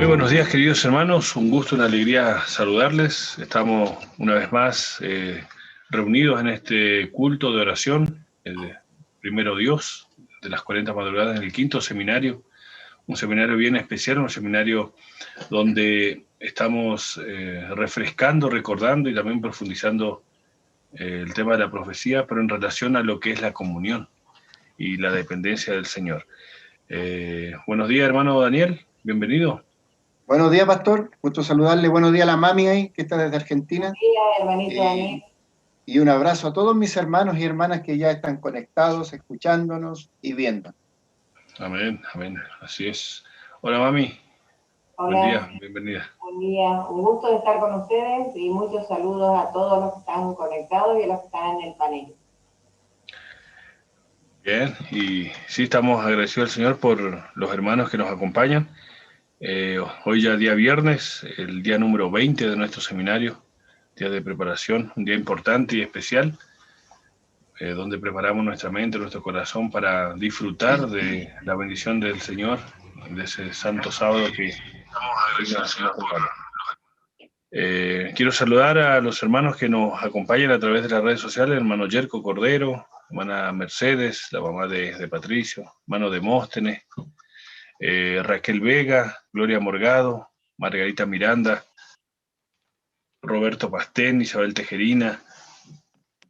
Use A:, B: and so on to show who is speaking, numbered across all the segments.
A: Muy buenos días, queridos hermanos. Un gusto, una alegría saludarles. Estamos una vez más reunidos en este culto de oración, el Primero Dios, de las 40 madrugadas en el quinto seminario. Un seminario bien especial, un seminario donde estamos refrescando, recordando y también profundizando el tema de la profecía, pero en relación a lo que es la comunión y la dependencia del Señor. Buenos días, hermano Daniel. Bienvenido.
B: Buenos días, pastor. Gusto saludarle. Buenos días a la mami ahí, que está desde Argentina.
C: Buenos días, hermanito Daniel.
B: Y un abrazo a todos mis hermanos y hermanas que ya están conectados, escuchándonos y viendo.
A: Amén, amén. Así es. Hola, mami.
C: Hola.
A: Buen día, bienvenida.
C: Buen día. Un gusto de estar con ustedes y muchos saludos a todos los que están conectados y a los que están en el panel.
A: Bien, y sí, estamos agradecidos al Señor por los hermanos que nos acompañan. Hoy ya día viernes, el día número 20 de nuestro seminario, día de preparación, un día importante y especial, donde preparamos nuestra mente, nuestro corazón para disfrutar de la bendición del Señor, de ese santo sábado que estamos agradecidos al Señor. Quiero saludar a los hermanos que nos acompañan a través de las redes sociales, hermano Yerko Cordero, hermana Mercedes, la mamá de Patricio, hermano Demóstenes, Raquel Vega, Gloria Morgado, Margarita Miranda, Roberto Pastén, Isabel Tejerina,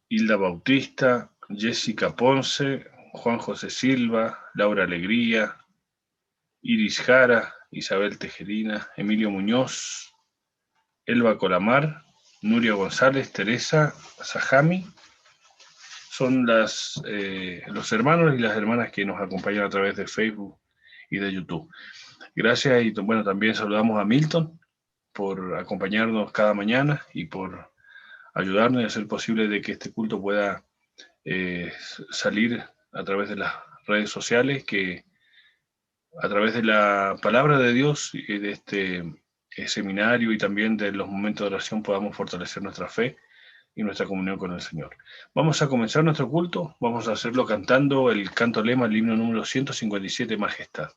A: Hilda Bautista, Jessica Ponce, Juan José Silva, Laura Alegría, Iris Jara, Isabel Tejerina, Emilio Muñoz, Elba Colamar, Nuria González, Teresa Sajami. Son los hermanos y las hermanas que nos acompañan a través de Facebook y de YouTube. Gracias, y bueno, también saludamos a Milton por acompañarnos cada mañana y por ayudarnos y hacer posible de que este culto pueda salir a través de las redes sociales, que a través de la palabra de Dios y de este seminario y también de los momentos de oración podamos fortalecer nuestra fe y nuestra comunión con el Señor. Vamos a comenzar nuestro culto, vamos a hacerlo cantando el canto lema, el himno número 157, Majestad.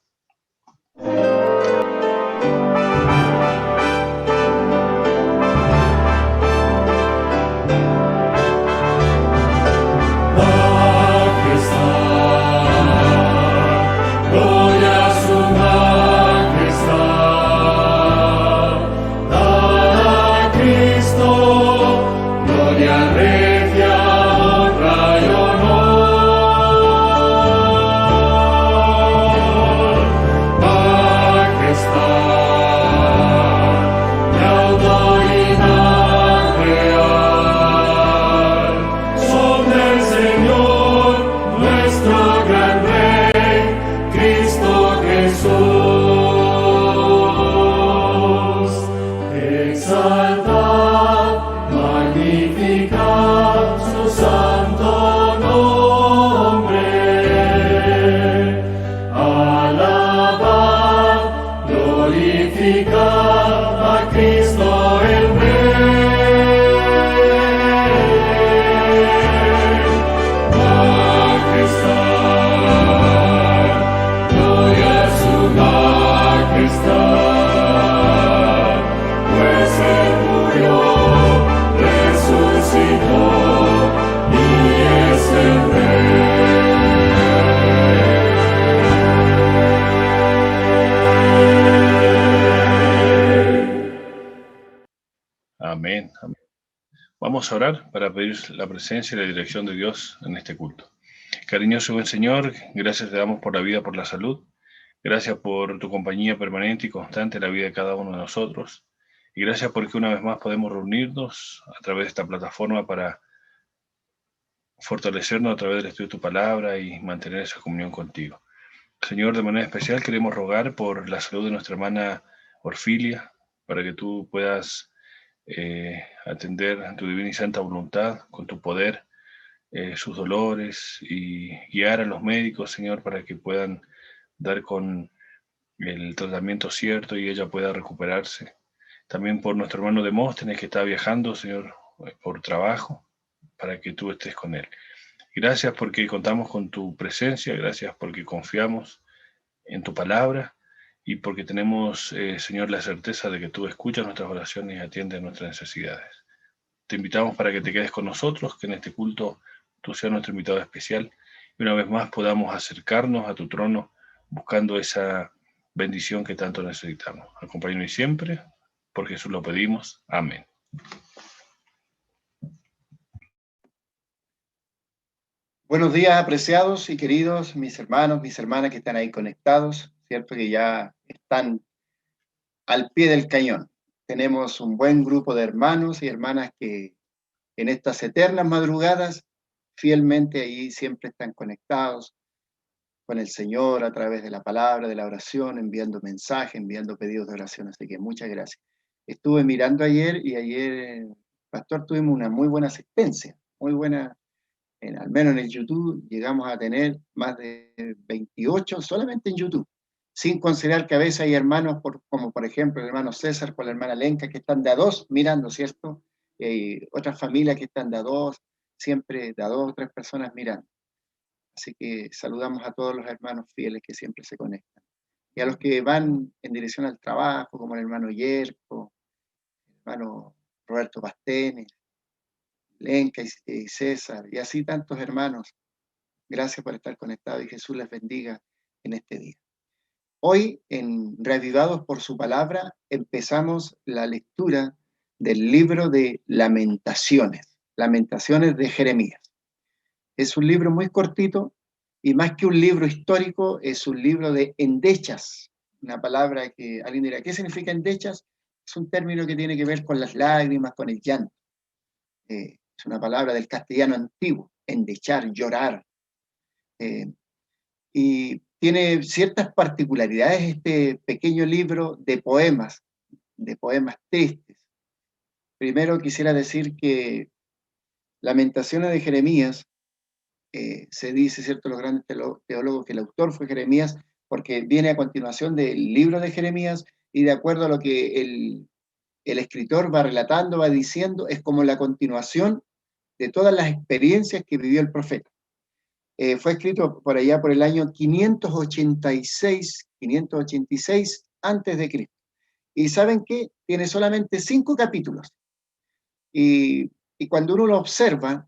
A: Amén, amén. Vamos a orar para pedir la presencia y la dirección de Dios en este culto. Cariñoso y buen Señor, gracias te damos por la vida, por la salud. Gracias por tu compañía permanente y constante en la vida de cada uno de nosotros. Y gracias porque una vez más podemos reunirnos a través de esta plataforma para fortalecernos a través del estudio de tu palabra y mantener esa comunión contigo. Señor, de manera especial queremos rogar por la salud de nuestra hermana Orfilia, para que tú puedas atender a tu divina y santa voluntad con tu poder, sus dolores, y guiar a los médicos, Señor, para que puedan dar con el tratamiento cierto y ella pueda recuperarse. También por nuestro hermano Demóstenes, que está viajando, Señor, por trabajo, para que tú estés con él. Gracias porque contamos con tu presencia, gracias porque confiamos en tu palabra y porque tenemos, Señor, la certeza de que tú escuchas nuestras oraciones y atiendes nuestras necesidades. Te invitamos para que te quedes con nosotros, que en este culto tú seas nuestro invitado especial y una vez más podamos acercarnos a tu trono buscando esa bendición que tanto necesitamos. Acompáñanos siempre, por Jesús lo pedimos. Amén.
B: Buenos días, apreciados y queridos, mis hermanos, mis hermanas que están ahí conectados, cierto que ya están al pie del cañón. Tenemos un buen grupo de hermanos y hermanas que en estas eternas madrugadas fielmente ahí siempre están conectados con el Señor a través de la palabra, de la oración, enviando mensajes, enviando pedidos de oración. Así que muchas gracias. Estuve mirando ayer y ayer, pastor, tuvimos una muy buena asistencia, muy buena. Al menos en el YouTube llegamos a tener más de 28 solamente en YouTube, sin considerar que a veces hay hermanos, como por ejemplo el hermano César con la hermana Lenca, que están de a dos mirando, ¿cierto? Y hay otras familias que están de a dos, siempre de a dos o tres personas mirando. Así que saludamos a todos los hermanos fieles que siempre se conectan. Y a los que van en dirección al trabajo, como el hermano Yerko, el hermano Roberto Pastenes, Lenca y César, y así tantos hermanos. Gracias por estar conectados y Jesús les bendiga en este día. Hoy, en Reavivados por su palabra, empezamos la lectura del libro de Lamentaciones, Lamentaciones de Jeremías. Es un libro muy cortito y más que un libro histórico, es un libro de endechas, una palabra que alguien dirá, ¿qué significa endechas? Es un término que tiene que ver con las lágrimas, con el llanto. Es una palabra del castellano antiguo, endechar, llorar. Y tiene ciertas particularidades este pequeño libro de poemas tristes. Primero quisiera decir que Lamentaciones de Jeremías, se dice, ¿cierto?, los grandes teólogos que el autor fue Jeremías, porque viene a continuación del libro de Jeremías y de acuerdo a lo que el escritor va relatando, va diciendo, es como la continuación de todas las experiencias que vivió el profeta. Fue escrito por allá por el año 586 antes de Cristo. Y ¿saben qué? Tiene solamente 5 capítulos. Y cuando uno lo observa,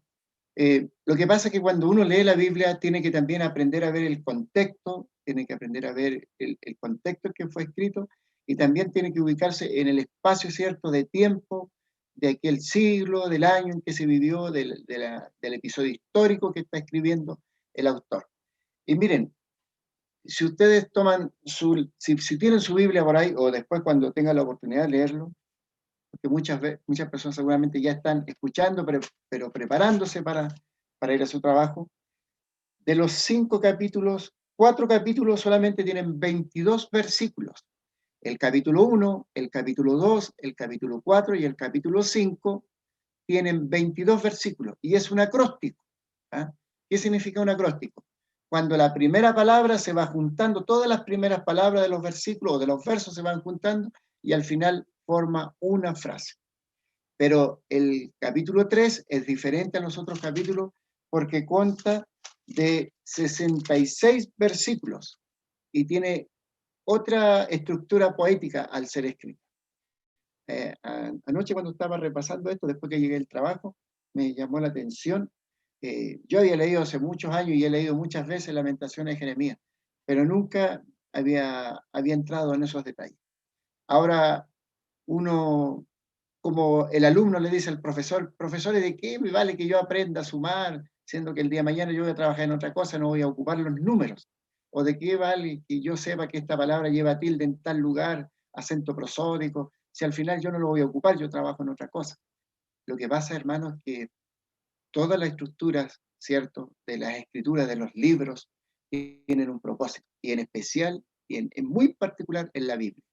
B: lo que pasa es que cuando uno lee la Biblia tiene que también aprender a ver el contexto, tiene que aprender a ver el contexto en que fue escrito y también tiene que ubicarse en el espacio cierto de tiempo de aquel siglo, del año en que se vivió, del episodio histórico que está escribiendo el autor. Y miren, si ustedes toman si tienen su Biblia por ahí, o después cuando tengan la oportunidad de leerlo, porque muchas personas seguramente ya están escuchando, pero preparándose para ir a su trabajo, de los 5 capítulos, 4 capítulos solamente tienen 22 versículos. El capítulo 1, el capítulo 2, el capítulo 4 y el capítulo 5 tienen 22 versículos, y es un acróstico. ¿Ah? ¿Qué significa un acróstico? Cuando la primera palabra se va juntando, todas las primeras palabras de los versículos o de los versos se van juntando y al final forma una frase. Pero el capítulo 3 es diferente a los otros capítulos porque consta de 66 versículos y tiene otra estructura poética al ser escrito. Anoche cuando estaba repasando esto, después que llegué al trabajo, me llamó la atención. Yo había leído hace muchos años y he leído muchas veces Lamentaciones de Jeremías, pero nunca había entrado en esos detalles. Ahora uno, como el alumno le dice al profesor, profesor, ¿de qué me vale que yo aprenda a sumar, siendo que el día de mañana yo voy a trabajar en otra cosa, no voy a ocupar los números? ¿O de qué vale que yo sepa que esta palabra lleva tilde en tal lugar, acento prosódico, si al final yo no lo voy a ocupar, yo trabajo en otra cosa? Lo que pasa, hermanos, es que todas las estructuras, ¿cierto?, de las escrituras, de los libros, tienen un propósito, y en especial, y en muy particular en la Biblia,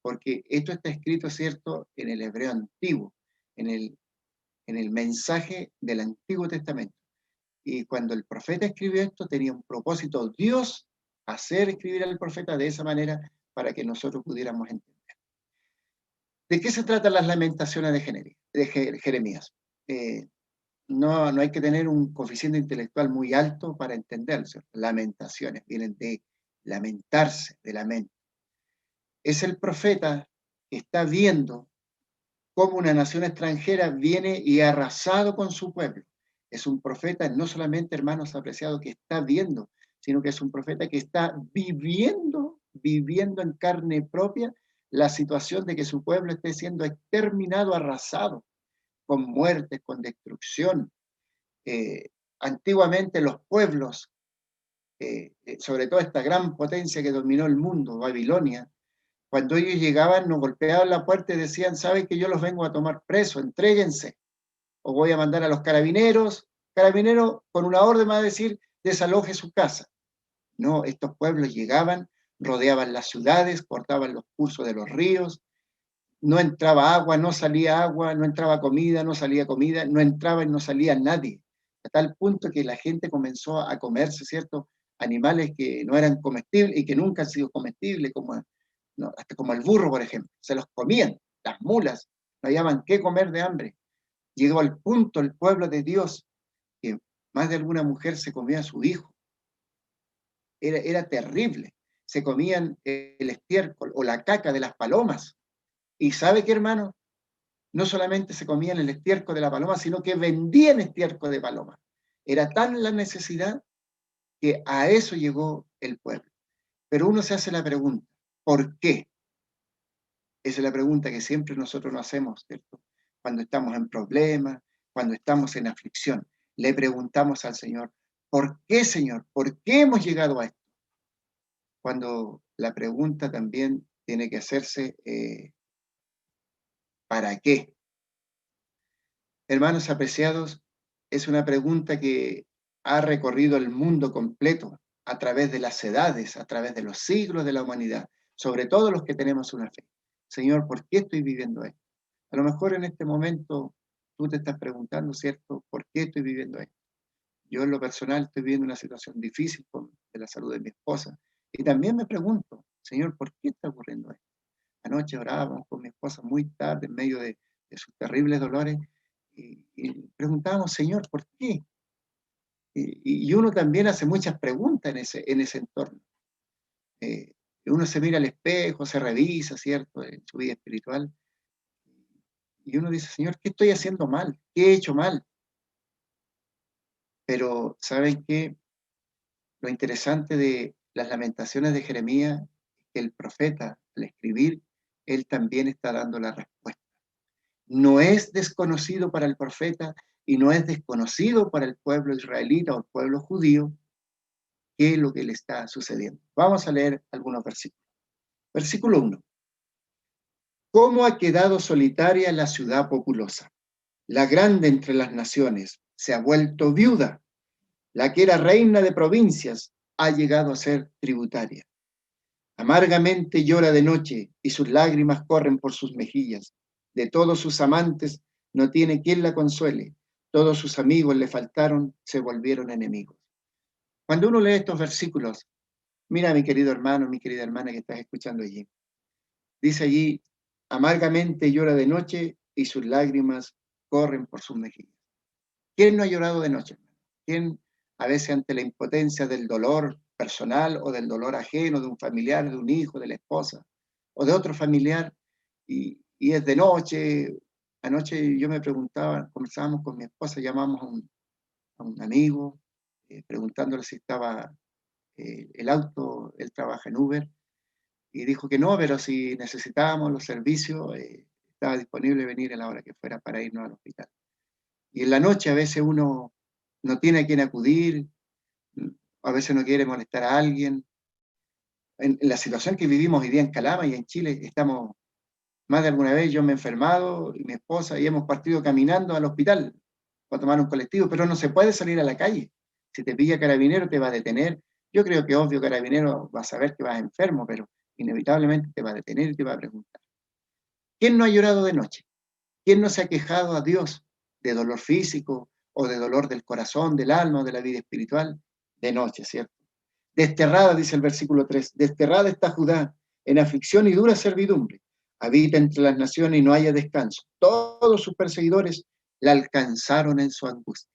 B: porque esto está escrito, ¿cierto?, en el hebreo antiguo, en el mensaje del Antiguo Testamento. Y cuando el profeta escribió esto, tenía un propósito Dios hacer escribir al profeta de esa manera para que nosotros pudiéramos entender. ¿De qué se tratan las lamentaciones de Jeremías? No hay que tener un coeficiente intelectual muy alto para entenderlo. Lamentaciones vienen de lamentarse, de lamento. Es el profeta que está viendo cómo una nación extranjera viene y ha arrasado con su pueblo. Es un profeta, no solamente, hermanos apreciados, que está viendo, sino que es un profeta que está viviendo en carne propia la situación de que su pueblo esté siendo exterminado, arrasado, con muerte, con destrucción. Antiguamente los pueblos, sobre todo esta gran potencia que dominó el mundo, Babilonia, cuando ellos llegaban, nos golpeaban la puerta y decían, saben que yo los vengo a tomar preso, entréguense, o voy a mandar a los carabineros con una orden va a decir, desaloje su casa. No, estos pueblos llegaban, rodeaban las ciudades, cortaban los cursos de los ríos, no entraba agua, no salía agua, no entraba comida, no salía comida, no entraba y no salía nadie, a tal punto que la gente comenzó a comerse ciertos animales que no eran comestibles y que nunca han sido comestibles, como, no, hasta como el burro, por ejemplo, se los comían, las mulas, no hallaban qué comer de hambre. Llegó al punto el pueblo de Dios que más de alguna mujer se comía a su hijo. Era terrible. Se comían el estiércol o la caca de las palomas. ¿Y sabe qué, hermano? No solamente se comían el estiércol de la paloma, sino que vendían estiércol de paloma. Era tan la necesidad que a eso llegó el pueblo. Pero uno se hace la pregunta, ¿por qué? Esa es la pregunta que siempre nosotros nos hacemos, ¿cierto? Cuando estamos en problemas, cuando estamos en aflicción. Le preguntamos al Señor, ¿por qué, Señor? ¿Por qué hemos llegado a esto? Cuando la pregunta también tiene que hacerse, ¿para qué? Hermanos apreciados, es una pregunta que ha recorrido el mundo completo a través de las edades, a través de los siglos de la humanidad, sobre todo los que tenemos una fe. Señor, ¿por qué estoy viviendo esto? A lo mejor en este momento tú te estás preguntando, ¿cierto? ¿Por qué estoy viviendo esto? Yo en lo personal estoy viviendo una situación difícil de la salud de mi esposa. Y también me pregunto, Señor, ¿por qué está ocurriendo esto? Anoche orábamos con mi esposa muy tarde en medio de sus terribles dolores y preguntábamos, Señor, ¿por qué? Y uno también hace muchas preguntas en ese entorno. Uno se mira al espejo, se revisa, ¿cierto?, en su vida espiritual. Y uno dice, Señor, ¿qué estoy haciendo mal? ¿Qué he hecho mal? Pero, ¿saben qué? Lo interesante de las lamentaciones de Jeremías es que el profeta, al escribir, él también está dando la respuesta. No es desconocido para el profeta y no es desconocido para el pueblo israelita o el pueblo judío qué es lo que le está sucediendo. Vamos a leer algunos versículos. Versículo 1. ¿Cómo ha quedado solitaria la ciudad populosa? La grande entre las naciones se ha vuelto viuda. La que era reina de provincias ha llegado a ser tributaria. Amargamente llora de noche y sus lágrimas corren por sus mejillas. De todos sus amantes no tiene quien la consuele. Todos sus amigos le faltaron, se volvieron enemigos. Cuando uno lee estos versículos, mira, mi querido hermano, mi querida hermana que estás escuchando allí, dice allí, amargamente llora de noche y sus lágrimas corren por sus mejillas. ¿Quién no ha llorado de noche? ¿Quién a veces ante la impotencia del dolor personal o del dolor ajeno de un familiar, de un hijo, de la esposa o de otro familiar y es de noche? Anoche yo me preguntaba, conversábamos con mi esposa, llamamos a un amigo preguntándole si estaba el auto, él trabaja en Uber, y dijo que no, pero si necesitábamos los servicios, estaba disponible venir a la hora que fuera para irnos al hospital. Y en la noche a veces uno no tiene a quién acudir, a veces no quiere molestar a alguien. En la situación que vivimos hoy día en Calama y en Chile, estamos, más de alguna vez yo me he enfermado y mi esposa y hemos partido caminando al hospital para tomar un colectivo, pero no se puede salir a la calle. Si te pilla carabinero te va a detener. Yo creo que obvio carabinero va a saber que vas enfermo, pero inevitablemente te va a detener y te va a preguntar. ¿Quién no ha llorado de noche? ¿Quién no se ha quejado a Dios de dolor físico o de dolor del corazón, del alma o de la vida espiritual? De noche, ¿cierto? Desterrada, dice el versículo 3, desterrada está Judá en aflicción y dura servidumbre. Habita entre las naciones y no haya descanso. Todos sus perseguidores la alcanzaron en su angustia.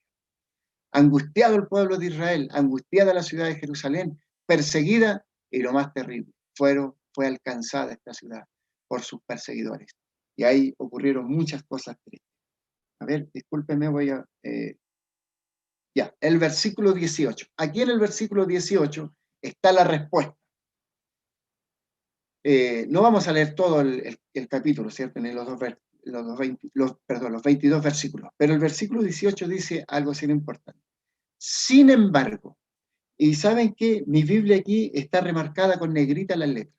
B: Angustiado el pueblo de Israel, angustiada la ciudad de Jerusalén, perseguida y lo más terrible, fueron fue alcanzada esta ciudad por sus perseguidores. Y ahí ocurrieron muchas cosas tristes. A ver, discúlpeme, voy a... ya, el versículo 18. Aquí en el versículo 18 está la respuesta. No vamos a leer todo el capítulo, ¿cierto? Ni los 22 versículos. Pero el versículo 18 dice algo así importante. Sin embargo, y ¿saben qué? Mi Biblia aquí está remarcada con negrita las letras.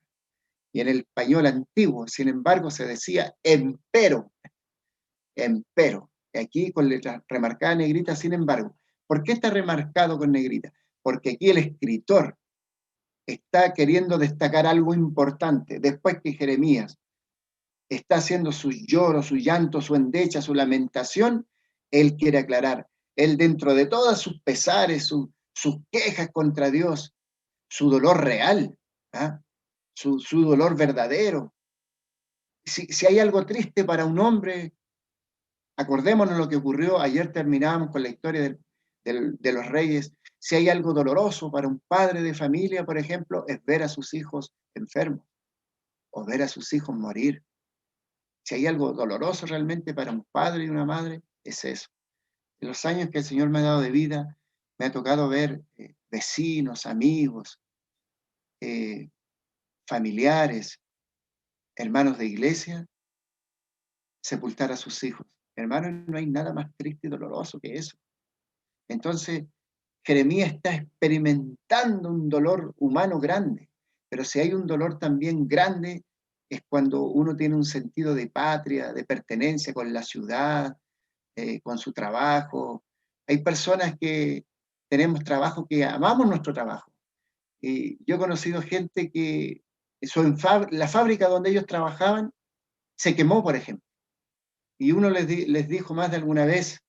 B: Y en el español antiguo, sin embargo, se decía empero. Empero. Y aquí con letra remarcada negrita, sin embargo. ¿Por qué está remarcado con negrita? Porque aquí el escritor está queriendo destacar algo importante. Después que Jeremías está haciendo su lloro, su llanto, su endecha, su lamentación, él quiere aclarar. Él, dentro de todas sus pesares, sus quejas contra Dios, su dolor real, ¿ah? Su dolor verdadero. Si hay algo triste para un hombre, acordémonos lo que ocurrió, ayer terminábamos con la historia de los reyes. Si hay algo doloroso para un padre de familia, por ejemplo, es ver a sus hijos enfermos o ver a sus hijos morir. Si hay algo doloroso realmente para un padre y una madre, es eso. En los años que el Señor me ha dado de vida, me ha tocado ver vecinos, amigos, familiares, hermanos de iglesia, sepultar a sus hijos. Hermanos, no hay nada más triste y doloroso que eso. Entonces, Jeremías está experimentando un dolor humano grande, pero si hay un dolor también grande, es cuando uno tiene un sentido de patria, de pertenencia con la ciudad, con su trabajo. Hay personas que tenemos trabajo que amamos nuestro trabajo. Yo he conocido gente que la fábrica donde ellos trabajaban se quemó, por ejemplo, y uno les dijo más de alguna vez,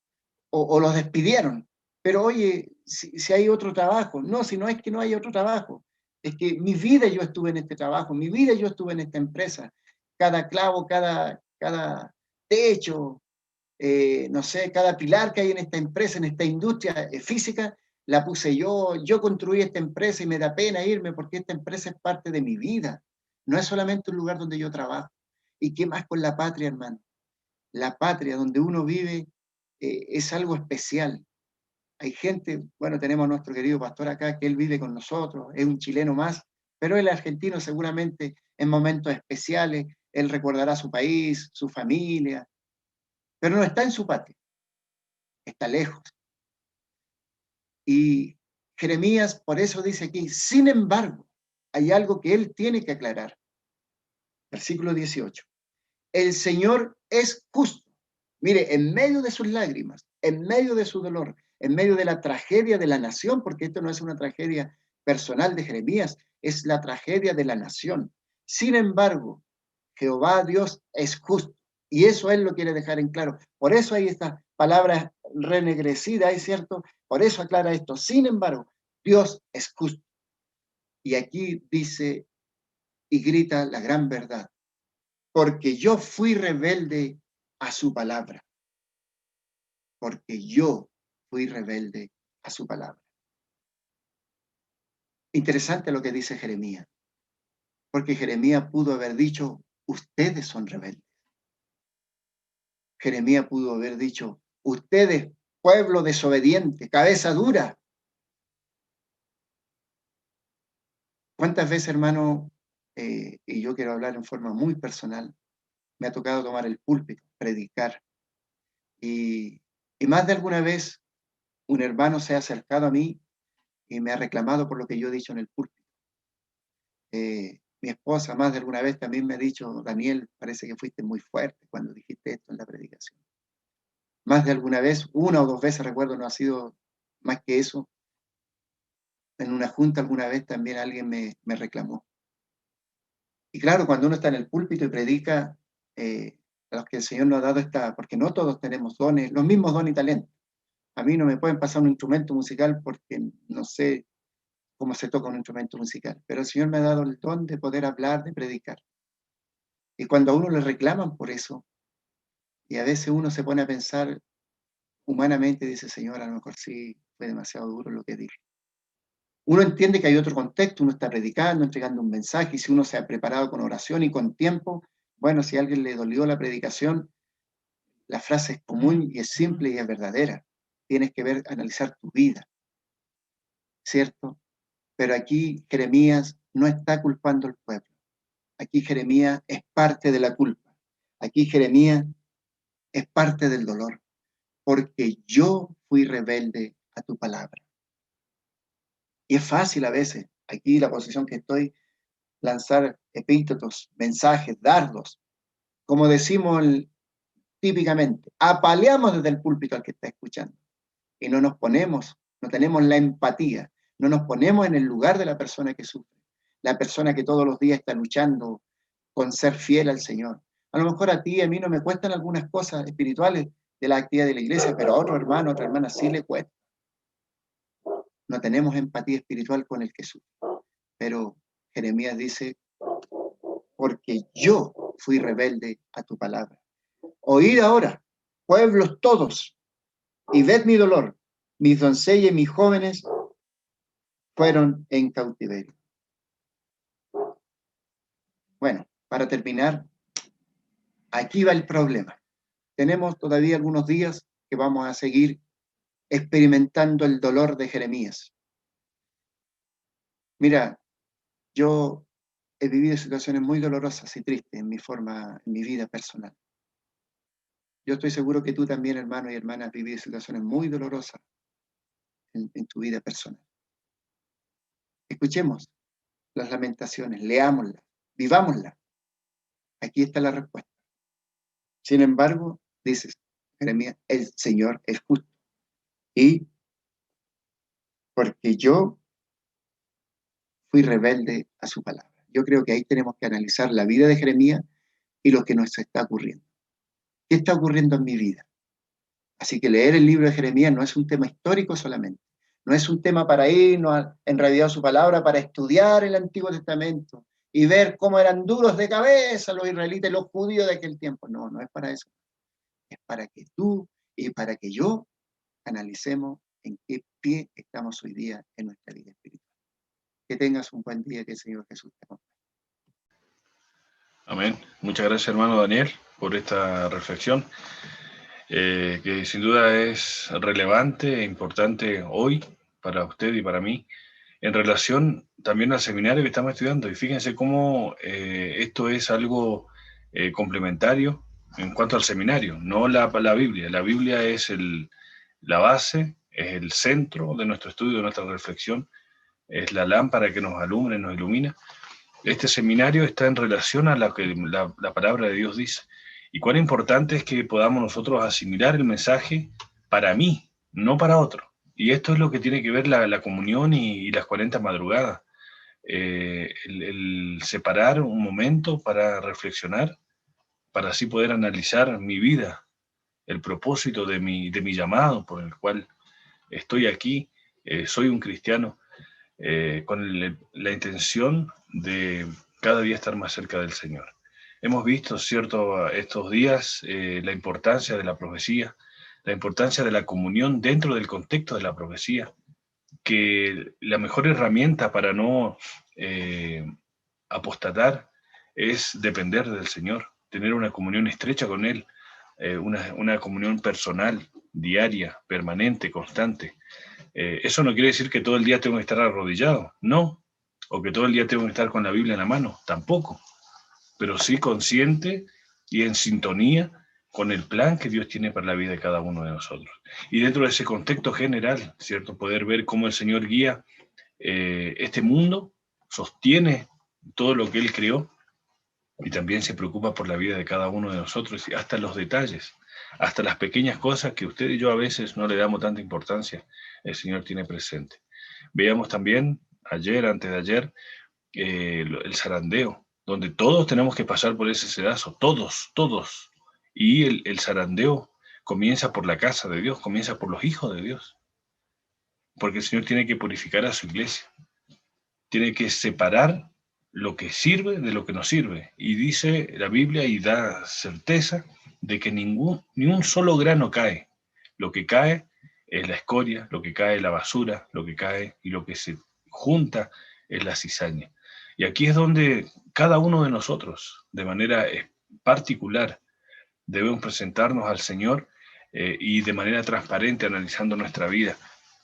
B: o los despidieron, pero oye, si hay otro trabajo, no, si no es que no hay otro trabajo, es que mi vida yo estuve en este trabajo, mi vida yo estuve en esta empresa, cada clavo, cada techo, no sé, cada pilar que hay en esta empresa, en esta industria física, la puse yo construí esta empresa y me da pena irme porque esta empresa es parte de mi vida, no es solamente un lugar donde yo trabajo. ¿Y qué más con la patria, hermano? La patria donde uno vive es algo especial. Hay gente, bueno, tenemos a nuestro querido pastor acá, que él vive con nosotros, es un chileno más, pero el argentino seguramente en momentos especiales, él recordará su país, su familia, pero no está en su patria, está lejos. Y Jeremías por eso dice aquí, sin embargo, hay algo que él tiene que aclarar. Versículo 18. El Señor es justo. Mire, en medio de sus lágrimas, en medio de su dolor, en medio de la tragedia de la nación, porque esto no es una tragedia personal de Jeremías, es la tragedia de la nación. Sin embargo, Jehová Dios es justo. Y eso él lo quiere dejar en claro. Por eso hay esta palabra renegrecida, ¿es cierto? Por eso aclara esto. Sin embargo, Dios es justo. Y aquí dice y grita la gran verdad. Porque yo fui rebelde a su palabra. Porque yo fui rebelde a su palabra. Interesante lo que dice Jeremías. Porque Jeremías pudo haber dicho, ustedes son rebeldes. Jeremías pudo haber dicho, ustedes, pueblo desobediente, cabeza dura. ¿Cuántas veces, hermano, y yo quiero hablar en forma muy personal, me ha tocado tomar el púlpito, predicar, y más de alguna vez un hermano se ha acercado a mí y me ha reclamado por lo que yo he dicho en el púlpito. Mi esposa más de alguna vez también me ha dicho, Daniel, parece que fuiste muy fuerte cuando dijiste esto en la predicación. Más de alguna vez, una o dos veces, recuerdo, no ha sido más que eso. En una junta alguna vez también alguien me reclamó. Y claro, cuando uno está en el púlpito y predica, a los que el Señor nos ha dado esta, porque no todos tenemos dones, los mismos dones y talentos. A mí no me pueden pasar un instrumento musical porque no sé cómo se toca un instrumento musical, pero el Señor me ha dado el don de poder hablar, de predicar. Y cuando a uno le reclaman por eso, y a veces uno se pone a pensar humanamente, dice, Señor, a lo mejor sí fue demasiado duro lo que dije. Uno entiende que hay otro contexto, uno está predicando, entregando un mensaje, y si uno se ha preparado con oración y con tiempo, bueno, si a alguien le dolió la predicación, la frase es común y es simple y es verdadera. Tienes que analizar tu vida, ¿cierto? Pero aquí Jeremías no está culpando al pueblo. Aquí Jeremías es parte de la culpa. Aquí Jeremías es parte del dolor, porque yo fui rebelde a tu palabra. Y es fácil a veces, aquí la posición que estoy, lanzar epítetos, mensajes, dardos, como decimos típicamente, apaleamos desde el púlpito al que está escuchando y no nos ponemos, no tenemos la empatía, no nos ponemos en el lugar de la persona que sufre, la persona que todos los días está luchando con ser fiel al Señor. A lo mejor a ti y a mí no me cuestan algunas cosas espirituales de la actividad de la iglesia, pero a otro hermano, a otra hermana sí le cuesta. No tenemos empatía espiritual con el que sufre. Pero Jeremías dice, porque yo fui rebelde a tu palabra. Oíd ahora, pueblos todos, y ved mi dolor. Mis doncellas y mis jóvenes fueron en cautiverio. Bueno, para terminar, aquí va el problema. Tenemos todavía algunos días que vamos a seguir experimentando el dolor de Jeremías. Mira, yo he vivido situaciones muy dolorosas y tristes en mi vida personal. Yo estoy seguro que tú también, hermano y hermana, has vivido situaciones muy dolorosas en tu vida personal. Escuchemos las lamentaciones, leámoslas, vivámoslas. Aquí está la respuesta. Sin embargo, dices, Jeremías, el Señor es justo. Y porque yo fui rebelde a su palabra. Yo creo que ahí tenemos que analizar la vida de Jeremías y lo que nos está ocurriendo. ¿Qué está ocurriendo en mi vida? Así que leer el libro de Jeremías no es un tema histórico solamente. No es un tema para irnos en realidad a su palabra, para estudiar el Antiguo Testamento y ver cómo eran duros de cabeza los israelitas y los judíos de aquel tiempo. No, no es para eso. Es para que tú y para que yo analicemos en qué pie estamos hoy día en nuestra vida espiritual. Que tengas un buen día, que el Señor Jesús te acompañe.
A: Amén. Muchas gracias, hermano Daniel, por esta reflexión, que sin duda es relevante e importante hoy para usted y para mí, en relación también al seminario que estamos estudiando. Y fíjense cómo esto es algo complementario en cuanto al seminario, no la Biblia. La Biblia es la base, es el centro de nuestro estudio, de nuestra reflexión, es la lámpara que nos alumbra y nos ilumina. Este seminario está en relación a lo que la palabra de Dios dice. Y cuán importante es que podamos nosotros asimilar el mensaje para mí, no para otro. Y esto es lo que tiene que ver la comunión y las 40 madrugadas. El separar un momento para reflexionar, para así poder analizar mi vida, el propósito de mi llamado por el cual estoy aquí, soy un cristiano, con la intención de cada día estar más cerca del Señor. Hemos visto, ¿cierto?, estos días la importancia de la profecía, la importancia de la comunión dentro del contexto de la profecía, que la mejor herramienta para no apostatar es depender del Señor, tener una comunión estrecha con Él, una comunión personal, diaria, permanente, constante. Eso no quiere decir que todo el día tengo que estar arrodillado, no, o que todo el día tengo que estar con la Biblia en la mano, tampoco, pero sí consciente y en sintonía con el plan que Dios tiene para la vida de cada uno de nosotros. Y dentro de ese contexto general, ¿cierto? Poder ver cómo el Señor guía este mundo, sostiene todo lo que Él creó y también se preocupa por la vida de cada uno de nosotros, hasta los detalles, hasta las pequeñas cosas que usted y yo a veces no le damos tanta importancia, el Señor tiene presente. Veíamos también ayer, antes de ayer, el zarandeo, donde todos tenemos que pasar por ese sedazo, todos. Y el zarandeo comienza por la casa de Dios, comienza por los hijos de Dios, porque el Señor tiene que purificar a su iglesia, tiene que separar lo que sirve de lo que no sirve. Y dice la Biblia y da certeza de que ni un solo grano cae. Lo que cae es la escoria, lo que cae es la basura, lo que cae y lo que se junta es la cizaña. Y aquí es donde cada uno de nosotros, de manera particular, debemos presentarnos al Señor y de manera transparente analizando nuestra vida,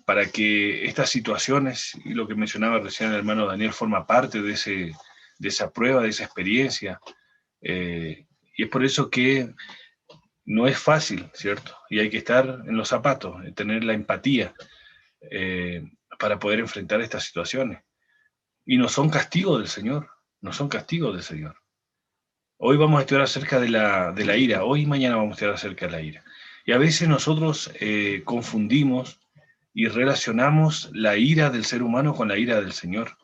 A: para que estas situaciones, y lo que mencionaba recién el hermano Daniel, forma parte de esa prueba, de esa experiencia. Y es por eso que no es fácil, ¿cierto? Y hay que estar en los zapatos, tener la empatía para poder enfrentar estas situaciones. Y no son castigos del Señor, no son castigos del Señor. Hoy vamos a estudiar acerca de la ira, hoy y mañana vamos a estudiar acerca de la ira. Y a veces nosotros confundimos y relacionamos la ira del ser humano con la ira del Señor.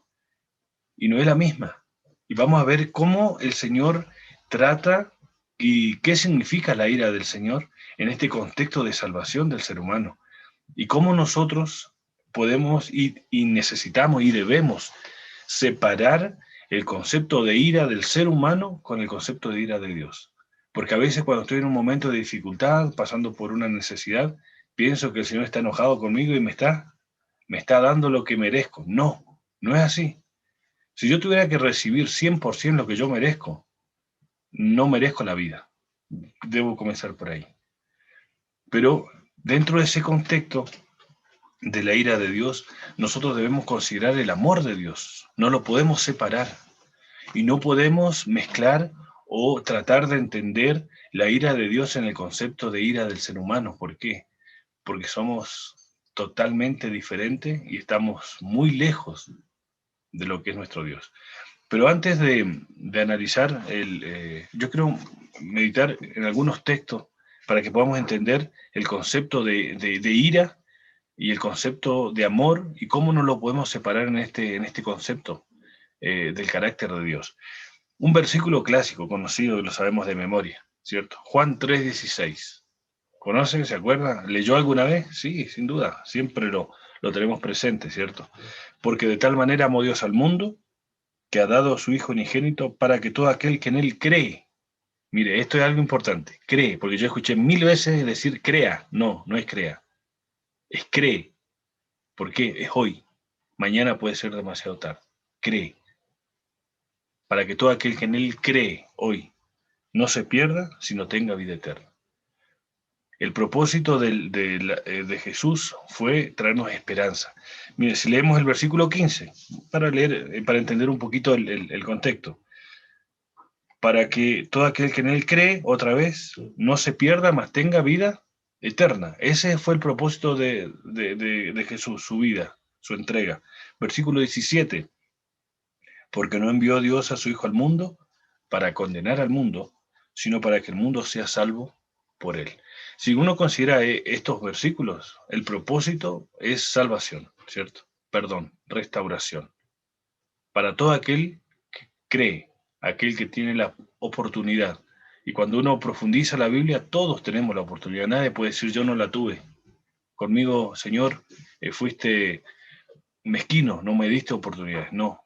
A: Y no es la misma. Y vamos a ver cómo el Señor trata y qué significa la ira del Señor en este contexto de salvación del ser humano. Y cómo nosotros podemos y necesitamos y debemos separar el concepto de ira del ser humano con el concepto de ira de Dios. Porque a veces cuando estoy en un momento de dificultad, pasando por una necesidad, pienso que el Señor está enojado conmigo y me está dando lo que merezco. No, no es así. Si yo tuviera que recibir 100% lo que yo merezco, no merezco la vida. Debo comenzar por ahí. Pero dentro de ese contexto de la ira de Dios, nosotros debemos considerar el amor de Dios. No lo podemos separar. Y no podemos mezclar o tratar de entender la ira de Dios en el concepto de ira del ser humano. ¿Por qué? Porque somos totalmente diferentes y estamos muy lejos de lo que es nuestro Dios. Pero antes de analizar, yo quiero meditar en algunos textos para que podamos entender el concepto de ira y el concepto de amor y cómo no lo podemos separar en este concepto del carácter de Dios. Un versículo clásico, conocido, lo sabemos de memoria, ¿cierto? Juan 3:16. ¿Conoce? ¿Se acuerda? ¿Leyó alguna vez? Sí, sin duda, siempre lo tenemos presente, ¿cierto? Porque de tal manera amó Dios al mundo que ha dado a su Hijo unigénito para que todo aquel que en Él cree, mire, esto es algo importante, cree, porque yo escuché 1000 veces decir crea, no es crea, es cree. ¿Por qué? Es hoy, mañana puede ser demasiado tarde, cree, para que todo aquel que en Él cree hoy no se pierda, sino tenga vida eterna. El propósito de Jesús fue traernos esperanza. Mire, si leemos el versículo 15, para entender un poquito el contexto. Para que todo aquel que en Él cree, otra vez, no se pierda, mas tenga vida eterna. Ese fue el propósito de Jesús, su vida, su entrega. Versículo 17. Porque no envió Dios a su Hijo al mundo para condenar al mundo, sino para que el mundo sea salvo por Él. Si uno considera estos versículos, el propósito es salvación, ¿cierto? Perdón, restauración. Para todo aquel que cree, aquel que tiene la oportunidad. Y cuando uno profundiza la Biblia, todos tenemos la oportunidad. Nadie puede decir yo no la tuve. Conmigo, Señor, fuiste mezquino, no me diste oportunidades. No,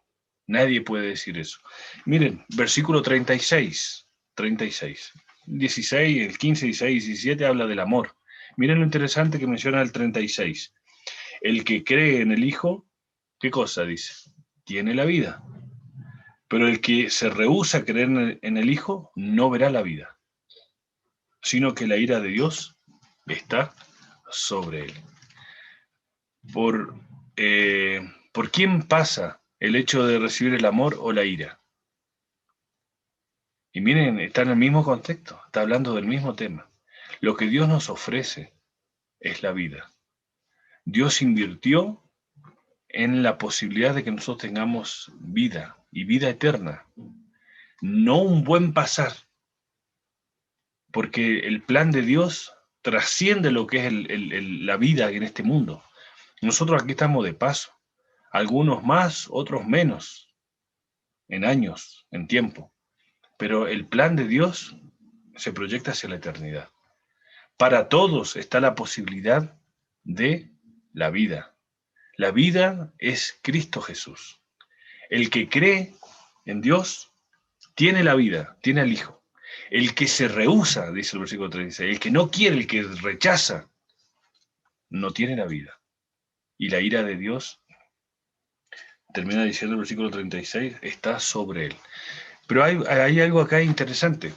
A: nadie puede decir eso. Miren, versículo 36, 16, el 15, 16, 17 habla del amor. Miren lo interesante que menciona el 36. El que cree en el Hijo, ¿qué cosa dice? Tiene la vida. Pero el que se rehúsa a creer en el Hijo no verá la vida, sino que la ira de Dios está sobre él. ¿Por quién pasa el hecho de recibir el amor o la ira? Y miren, está en el mismo contexto, está hablando del mismo tema. Lo que Dios nos ofrece es la vida. Dios invirtió en la posibilidad de que nosotros tengamos vida y vida eterna, no un buen pasar, porque el plan de Dios trasciende lo que es la vida en este mundo. Nosotros aquí estamos de paso, algunos más, otros menos, en años, en tiempo, pero el plan de Dios se proyecta hacia la eternidad. Para todos está la posibilidad de la vida. La vida es Cristo Jesús. El que cree en Dios tiene la vida, tiene al Hijo. El que se rehúsa, dice el versículo 36, el que no quiere, el que rechaza, no tiene la vida. Y la ira de Dios termina diciendo el versículo 36, está sobre él. Pero hay algo acá interesante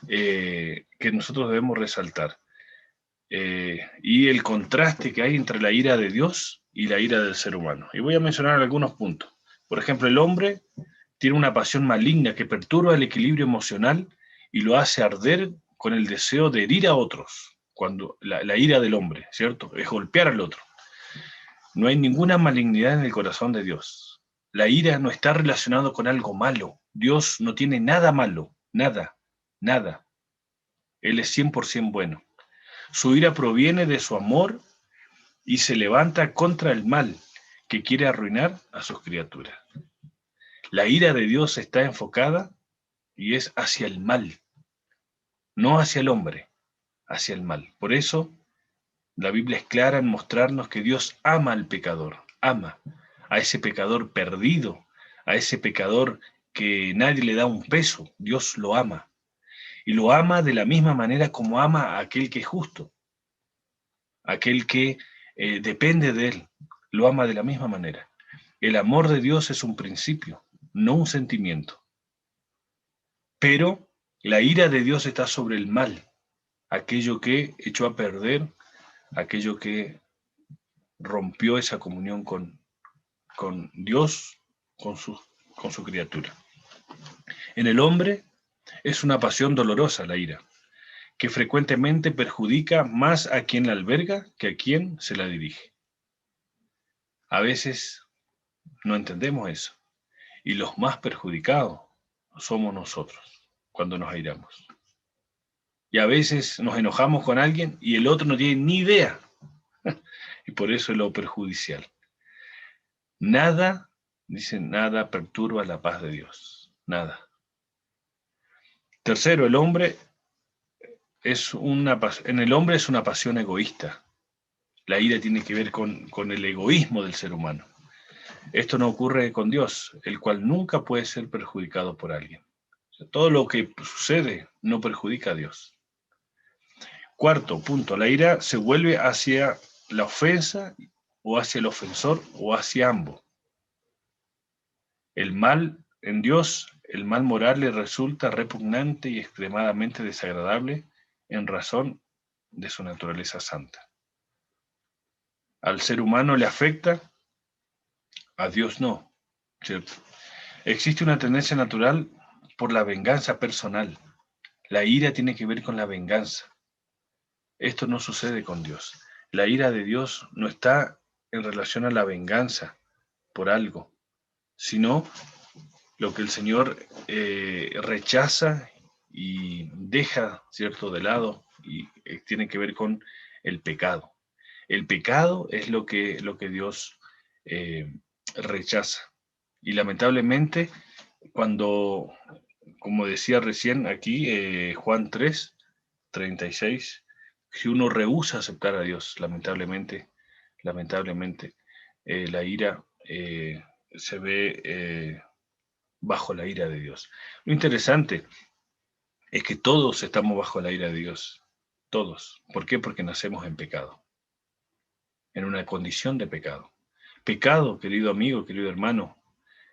A: que nosotros debemos resaltar. Y el contraste que hay entre la ira de Dios y la ira del ser humano. Y voy a mencionar algunos puntos. Por ejemplo, el hombre tiene una pasión maligna que perturba el equilibrio emocional y lo hace arder con el deseo de herir a otros. Cuando la ira del hombre, ¿cierto? Es golpear al otro. No hay ninguna malignidad en el corazón de Dios. La ira no está relacionada con algo malo. Dios no tiene nada malo, nada, nada. Él es 100% bueno. Su ira proviene de su amor y se levanta contra el mal que quiere arruinar a sus criaturas. La ira de Dios está enfocada y es hacia el mal, no hacia el hombre, hacia el mal. Por eso la Biblia es clara en mostrarnos que Dios ama al pecador, ama a ese pecador perdido, a ese pecador que nadie le da un peso. Dios lo ama. Y lo ama de la misma manera como ama a aquel que es justo, aquel que depende de él. Lo ama de la misma manera. El amor de Dios es un principio, no un sentimiento. Pero la ira de Dios está sobre el mal, aquello que echó a perder, aquello que rompió esa comunión con Dios, con su criatura. En el hombre es una pasión dolorosa la ira, que frecuentemente perjudica más a quien la alberga que a quien se la dirige. A veces no entendemos eso, y los más perjudicados somos nosotros cuando nos airamos. Y a veces nos enojamos con alguien y el otro no tiene ni idea, y por eso es lo perjudicial. Nada, dicen, nada perturba la paz de Dios, nada. Tercero, en el hombre es una pasión egoísta. La ira tiene que ver con el egoísmo del ser humano. Esto no ocurre con Dios, el cual nunca puede ser perjudicado por alguien. O sea, todo lo que sucede no perjudica a Dios. Cuarto punto, la ira se vuelve hacia la ofensa o hacia el ofensor o hacia ambos. El mal en Dios, el mal moral le resulta repugnante y extremadamente desagradable en razón de su naturaleza santa. Al ser humano le afecta, a Dios no, ¿cierto? Existe una tendencia natural por la venganza personal. La ira tiene que ver con la venganza. Esto no sucede con Dios. La ira de Dios no está en relación a la venganza por algo, sino lo que el Señor rechaza y deja, ¿cierto?, de lado, y tiene que ver con el pecado. El pecado es lo que Dios rechaza. Y lamentablemente, cuando, como decía recién aquí, Juan 3, 36, si uno rehúsa aceptar a Dios, lamentablemente, la ira se ve bajo la ira de Dios. Lo interesante es que todos estamos bajo la ira de Dios, todos. ¿Por qué? Porque nacemos en pecado, en una condición de pecado. Pecado, querido amigo, querido hermano,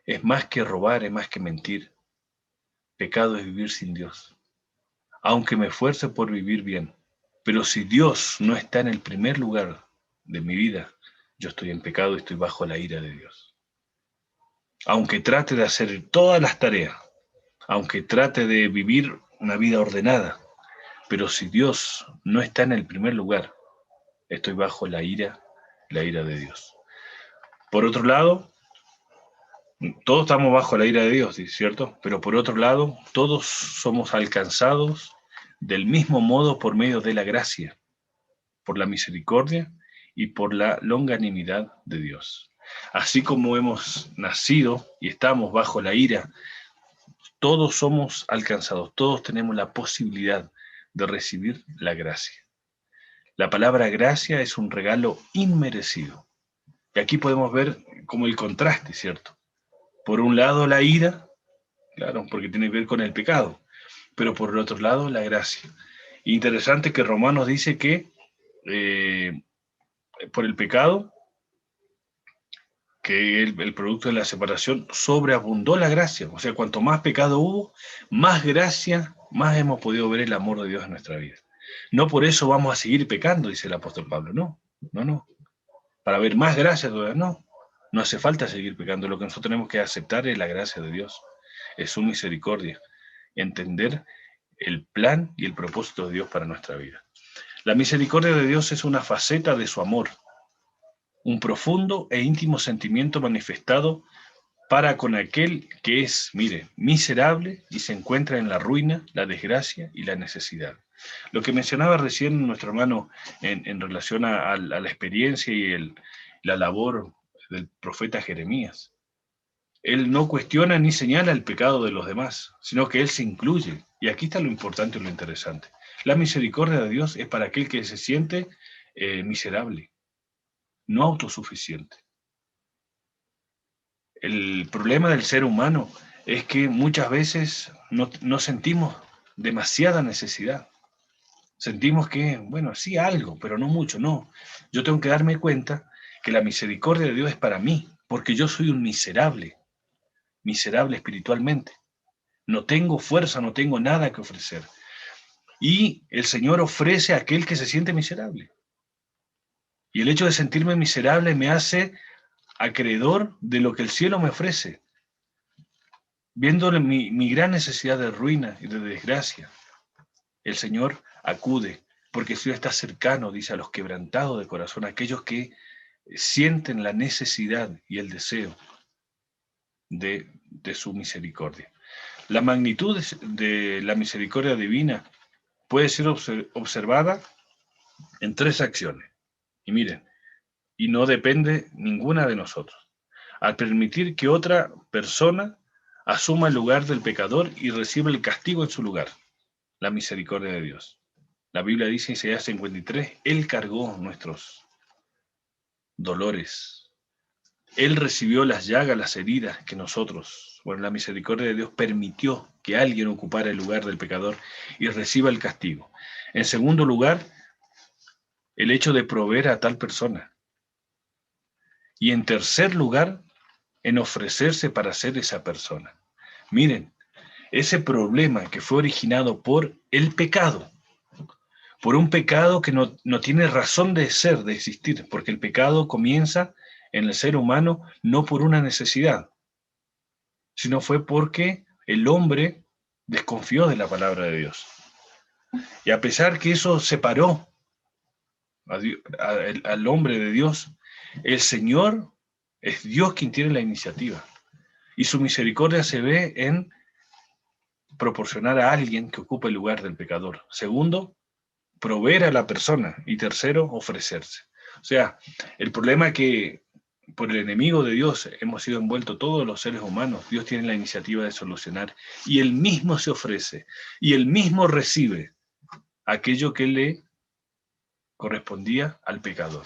A: es más que robar, es más que mentir. Pecado es vivir sin Dios. Aunque me esfuerce por vivir bien, pero si Dios no está en el primer lugar de mi vida, yo estoy en pecado y estoy bajo la ira de Dios. Aunque trate de hacer todas las tareas, aunque trate de vivir una vida ordenada, pero si Dios no está en el primer lugar, estoy bajo la ira de Dios. Por otro lado, todos estamos bajo la ira de Dios, ¿cierto? Pero por otro lado, todos somos alcanzados del mismo modo por medio de la gracia, por la misericordia y por la longanimidad de Dios. Así como hemos nacido y estamos bajo la ira, todos somos alcanzados, todos tenemos la posibilidad de recibir la gracia. La palabra gracia es un regalo inmerecido. Y aquí podemos ver como el contraste, ¿cierto? Por un lado la ira, claro, porque tiene que ver con el pecado, pero por el otro lado la gracia. Interesante que Romanos dice que por el pecado que el producto de la separación, sobreabundó la gracia. O sea, cuanto más pecado hubo, más gracia, más hemos podido ver el amor de Dios en nuestra vida. No por eso vamos a seguir pecando, dice el apóstol Pablo. No, no, no. Para ver más gracia todavía, no. No hace falta seguir pecando. Lo que nosotros tenemos que aceptar es la gracia de Dios. Es su misericordia. Entender el plan y el propósito de Dios para nuestra vida. La misericordia de Dios es una faceta de su amor, un profundo e íntimo sentimiento manifestado para con aquel que es, mire, miserable y se encuentra en la ruina, la desgracia y la necesidad. Lo que mencionaba recién nuestro hermano en relación a la experiencia y la labor del profeta Jeremías. Él no cuestiona ni señala el pecado de los demás, sino que él se incluye. Y aquí está lo importante y lo interesante. La misericordia de Dios es para aquel que se siente miserable, no autosuficiente. El problema del ser humano es que muchas veces no sentimos demasiada necesidad. Sentimos que, bueno, sí algo, pero no mucho, no. Yo tengo que darme cuenta que la misericordia de Dios es para mí, porque yo soy un miserable espiritualmente. No tengo fuerza, no tengo nada que ofrecer. Y el Señor ofrece a aquel que se siente miserable. Y el hecho de sentirme miserable me hace acreedor de lo que el cielo me ofrece, viéndole mi gran necesidad de ruina y de desgracia. El Señor acude, porque el Señor está cercano, dice, a los quebrantados de corazón, a aquellos que sienten la necesidad y el deseo de su misericordia. La magnitud de la misericordia divina puede ser observada en 3 acciones. Y miren, y no depende ninguna de nosotros. Al permitir que otra persona asuma el lugar del pecador y reciba el castigo en su lugar, la misericordia de Dios. La Biblia dice en Isaías 53, Él cargó nuestros dolores. Él recibió las llagas, las heridas que nosotros, bueno, la misericordia de Dios permitió que alguien ocupara el lugar del pecador y reciba el castigo. En segundo lugar, el hecho de proveer a tal persona. Y en tercer lugar, en ofrecerse para ser esa persona. Miren, ese problema que fue originado por el pecado, por un pecado que no tiene razón de ser, de existir, porque el pecado comienza en el ser humano no por una necesidad, sino fue porque el hombre desconfió de la palabra de Dios. Y a pesar que eso separó al hombre de Dios, el Señor es Dios quien tiene la iniciativa. Y su misericordia se ve en proporcionar a alguien que ocupe el lugar del pecador. Segundo, proveer a la persona. Y tercero, ofrecerse. O sea, el problema que por el enemigo de Dios hemos sido envueltos todos los seres humanos, Dios tiene la iniciativa de solucionar y Él mismo se ofrece y Él mismo recibe aquello que le correspondía al pecador.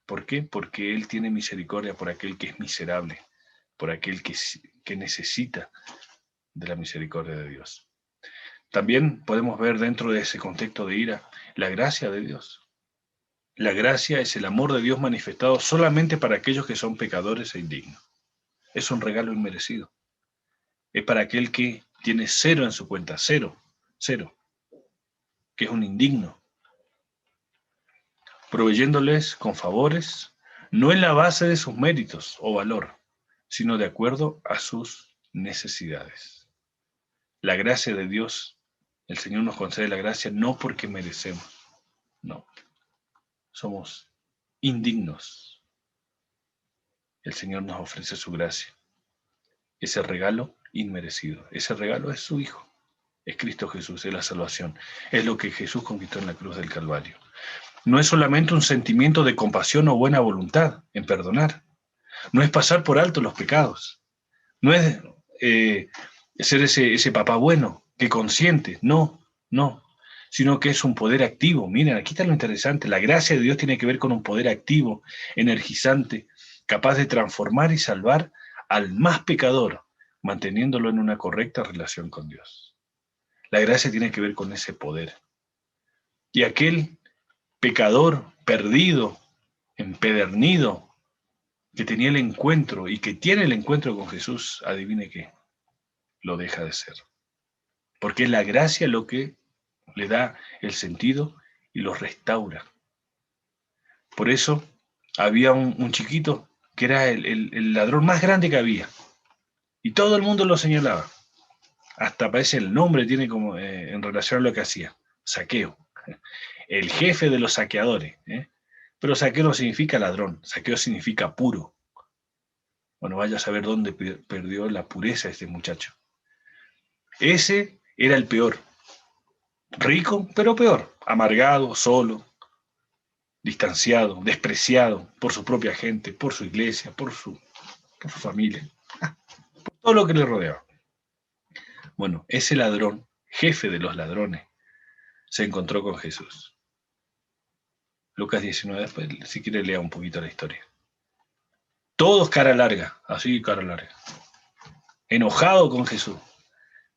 A: ¿Por qué? Porque Él tiene misericordia por aquel que es miserable, por aquel que necesita de la misericordia de Dios. También podemos ver dentro de ese contexto de ira la gracia de Dios. La gracia es el amor de Dios manifestado solamente para aquellos que son pecadores e indignos. Es un regalo inmerecido. Es para aquel que tiene 0 en su cuenta, 0, que es un indigno. Proveyéndoles con favores, no en la base de sus méritos o valor, sino de acuerdo a sus necesidades. La gracia de Dios, el Señor nos concede la gracia no porque merecemos, no. Somos indignos. El Señor nos ofrece su gracia. Ese regalo inmerecido. Ese regalo es su Hijo. Es Cristo Jesús, es la salvación. Es lo que Jesús conquistó en la cruz del Calvario. No es solamente un sentimiento de compasión o buena voluntad en perdonar. No es pasar por alto los pecados. No es ser ese papá bueno que consiente. No. Sino que es un poder activo. Miren, aquí está lo interesante. La gracia de Dios tiene que ver con un poder activo, energizante, capaz de transformar y salvar al más pecador, manteniéndolo en una correcta relación con Dios. La gracia tiene que ver con ese poder. Y aquel pecador perdido, empedernido, que tenía el encuentro y que tiene el encuentro con Jesús, adivine qué, lo deja de ser. Porque es la gracia lo que le da el sentido y lo restaura. Por eso había un chiquito que era el ladrón más grande que había. Y todo el mundo lo señalaba. Hasta parece el nombre tiene como en relación a lo que hacía. Saqueo. El jefe de los saqueadores. Pero saqueo no significa ladrón. Saqueo significa puro. Bueno, vaya a saber dónde perdió la pureza este muchacho. Ese era el peor. Rico, pero peor. Amargado, solo, distanciado, despreciado por su propia gente, por su iglesia, por su familia, por todo lo que le rodeaba. Bueno, ese ladrón, jefe de los ladrones, se encontró con Jesús. Lucas 19, después, si quiere lea un poquito la historia. Todos cara larga, así cara larga. Enojado con Jesús.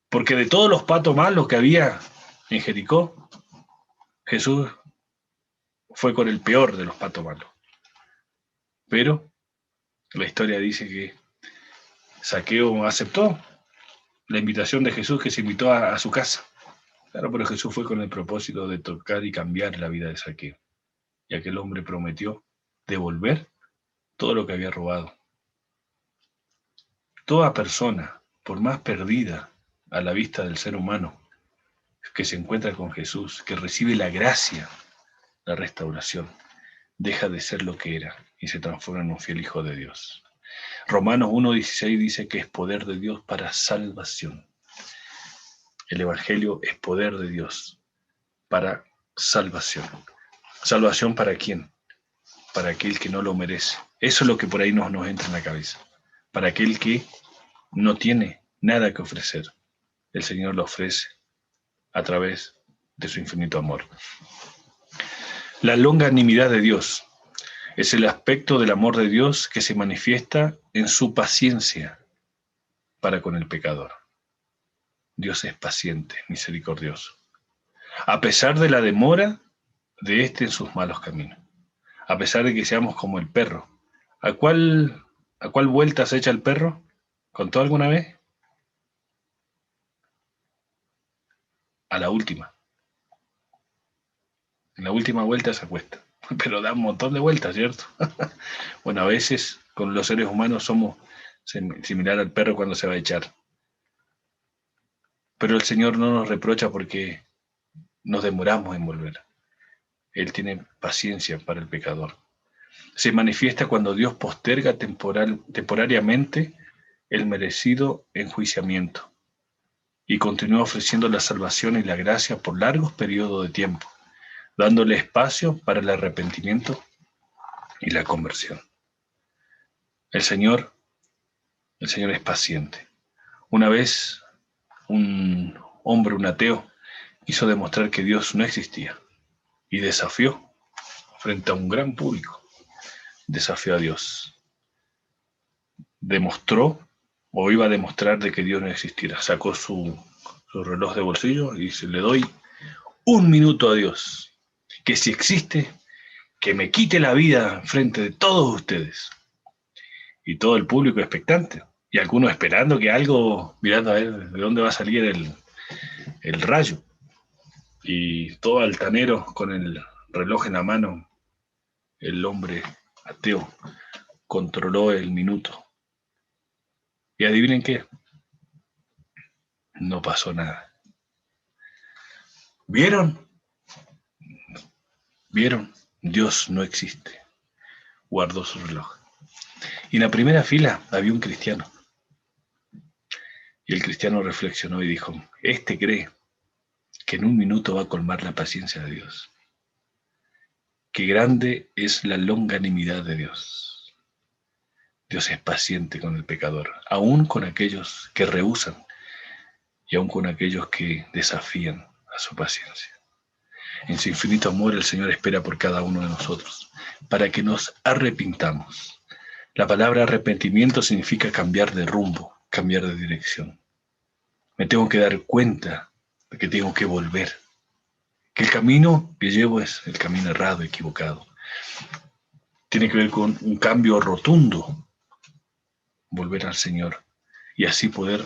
A: Porque de todos los patos malos que había en Jericó, Jesús fue con el peor de los patos malos. Pero la historia dice que Saqueo aceptó la invitación de Jesús, que se invitó a su casa. Claro, pero Jesús fue con el propósito de tocar y cambiar la vida de Saqueo. Y aquel hombre prometió devolver todo lo que había robado. Toda persona, por más perdida a la vista del ser humano, que se encuentra con Jesús, que recibe la gracia, la restauración, deja de ser lo que era y se transforma en un fiel hijo de Dios. Romanos 1:16 dice que es poder de Dios para salvación. El Evangelio es poder de Dios para salvación. ¿Salvación para quién? Para aquel que no lo merece. Eso es lo que por ahí nos entra en la cabeza. Para aquel que no tiene nada que ofrecer. El Señor lo ofrece a través de su infinito amor. La longanimidad de Dios es el aspecto del amor de Dios que se manifiesta en su paciencia para con el pecador. Dios es paciente, misericordioso, a pesar de la demora de éste en sus malos caminos, a pesar de que seamos como el perro. ¿A cuál vuelta se echa el perro? ¿Contó alguna vez? A la última. En la última vuelta se acuesta, pero da un montón de vueltas, ¿cierto? Bueno, a veces con los seres humanos somos similar al perro cuando se va a echar. Pero el Señor no nos reprocha porque nos demoramos en volver. Él tiene paciencia para el pecador. Se manifiesta cuando Dios posterga temporariamente el merecido enjuiciamiento y continúa ofreciendo la salvación y la gracia por largos periodos de tiempo, dándole espacio para el arrepentimiento y la conversión. El Señor es paciente. Una vez un hombre, un ateo, quiso demostrar que Dios no existía y desafió frente a un gran público. Desafió a Dios. Demostró o iba a demostrar de que Dios no existiera. Sacó su reloj de bolsillo y dice: le doy 1 minuto a Dios, que si existe, que me quite la vida frente de todos ustedes. Y todo el público expectante, y algunos esperando que algo, mirando a ver de dónde va a salir el rayo. Y todo altanero con el reloj en la mano, el hombre ateo controló el minuto. Y adivinen qué, no pasó nada. ¿Vieron? Dios no existe. Guardó su reloj. Y en la primera fila había un cristiano. Y el cristiano reflexionó y dijo: este cree que en 1 minuto va a colmar la paciencia de Dios. Qué grande es la longanimidad de Dios. Dios es paciente con el pecador, aún con aquellos que rehúsan y aún con aquellos que desafían a su paciencia. En su infinito amor el Señor espera por cada uno de nosotros, para que nos arrepintamos. La palabra arrepentimiento significa cambiar de rumbo, cambiar de dirección. Me tengo que dar cuenta de que tengo que volver, que el camino que llevo es el camino errado, equivocado. Tiene que ver con un cambio rotundo, volver al Señor y así poder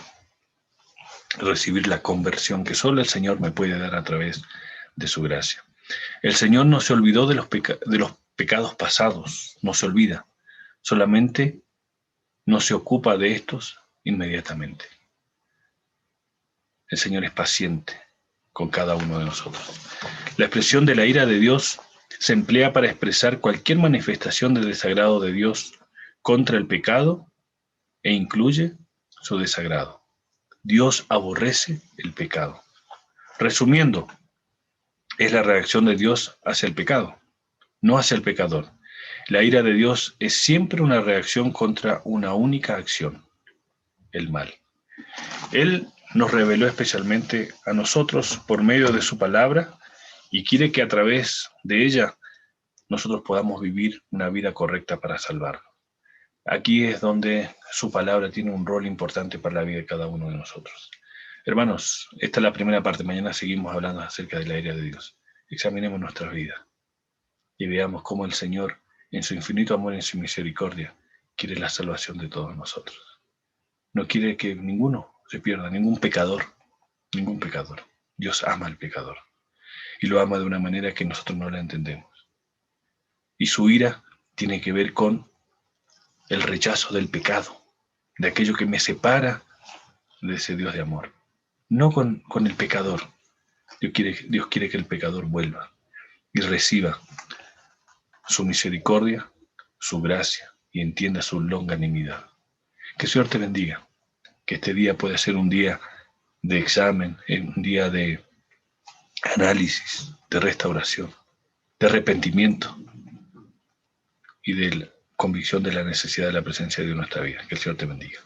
A: recibir la conversión que solo el Señor me puede dar a través de su gracia. El Señor no se olvidó de los pecados pasados, no se olvida, solamente no se ocupa de estos inmediatamente. El Señor es paciente con cada uno de nosotros. La expresión de la ira de Dios se emplea para expresar cualquier manifestación de desagrado de Dios contra el pecado e incluye su desagrado. Dios aborrece el pecado. Resumiendo, es la reacción de Dios hacia el pecado, no hacia el pecador. La ira de Dios es siempre una reacción contra una única acción, el mal. Él nos reveló especialmente a nosotros por medio de su palabra y quiere que a través de ella nosotros podamos vivir una vida correcta para salvarnos. Aquí es donde su palabra tiene un rol importante para la vida de cada uno de nosotros. Hermanos, esta es la primera parte. Mañana seguimos hablando acerca de la ira de Dios. Examinemos nuestras vidas y veamos cómo el Señor, en su infinito amor y en su misericordia, quiere la salvación de todos nosotros. No quiere que ninguno se pierda, ningún pecador. Dios ama al pecador y lo ama de una manera que nosotros no la entendemos. Y su ira tiene que ver con el rechazo del pecado, de aquello que me separa de ese Dios de amor. No con el pecador. Dios quiere que el pecador vuelva y reciba su misericordia, su gracia y entienda su longanimidad. Que el Señor te bendiga. Que este día pueda ser un día de examen, un día de análisis, de restauración, de arrepentimiento y de convicción de la necesidad de la presencia de Dios en nuestra vida. Que el Señor te bendiga.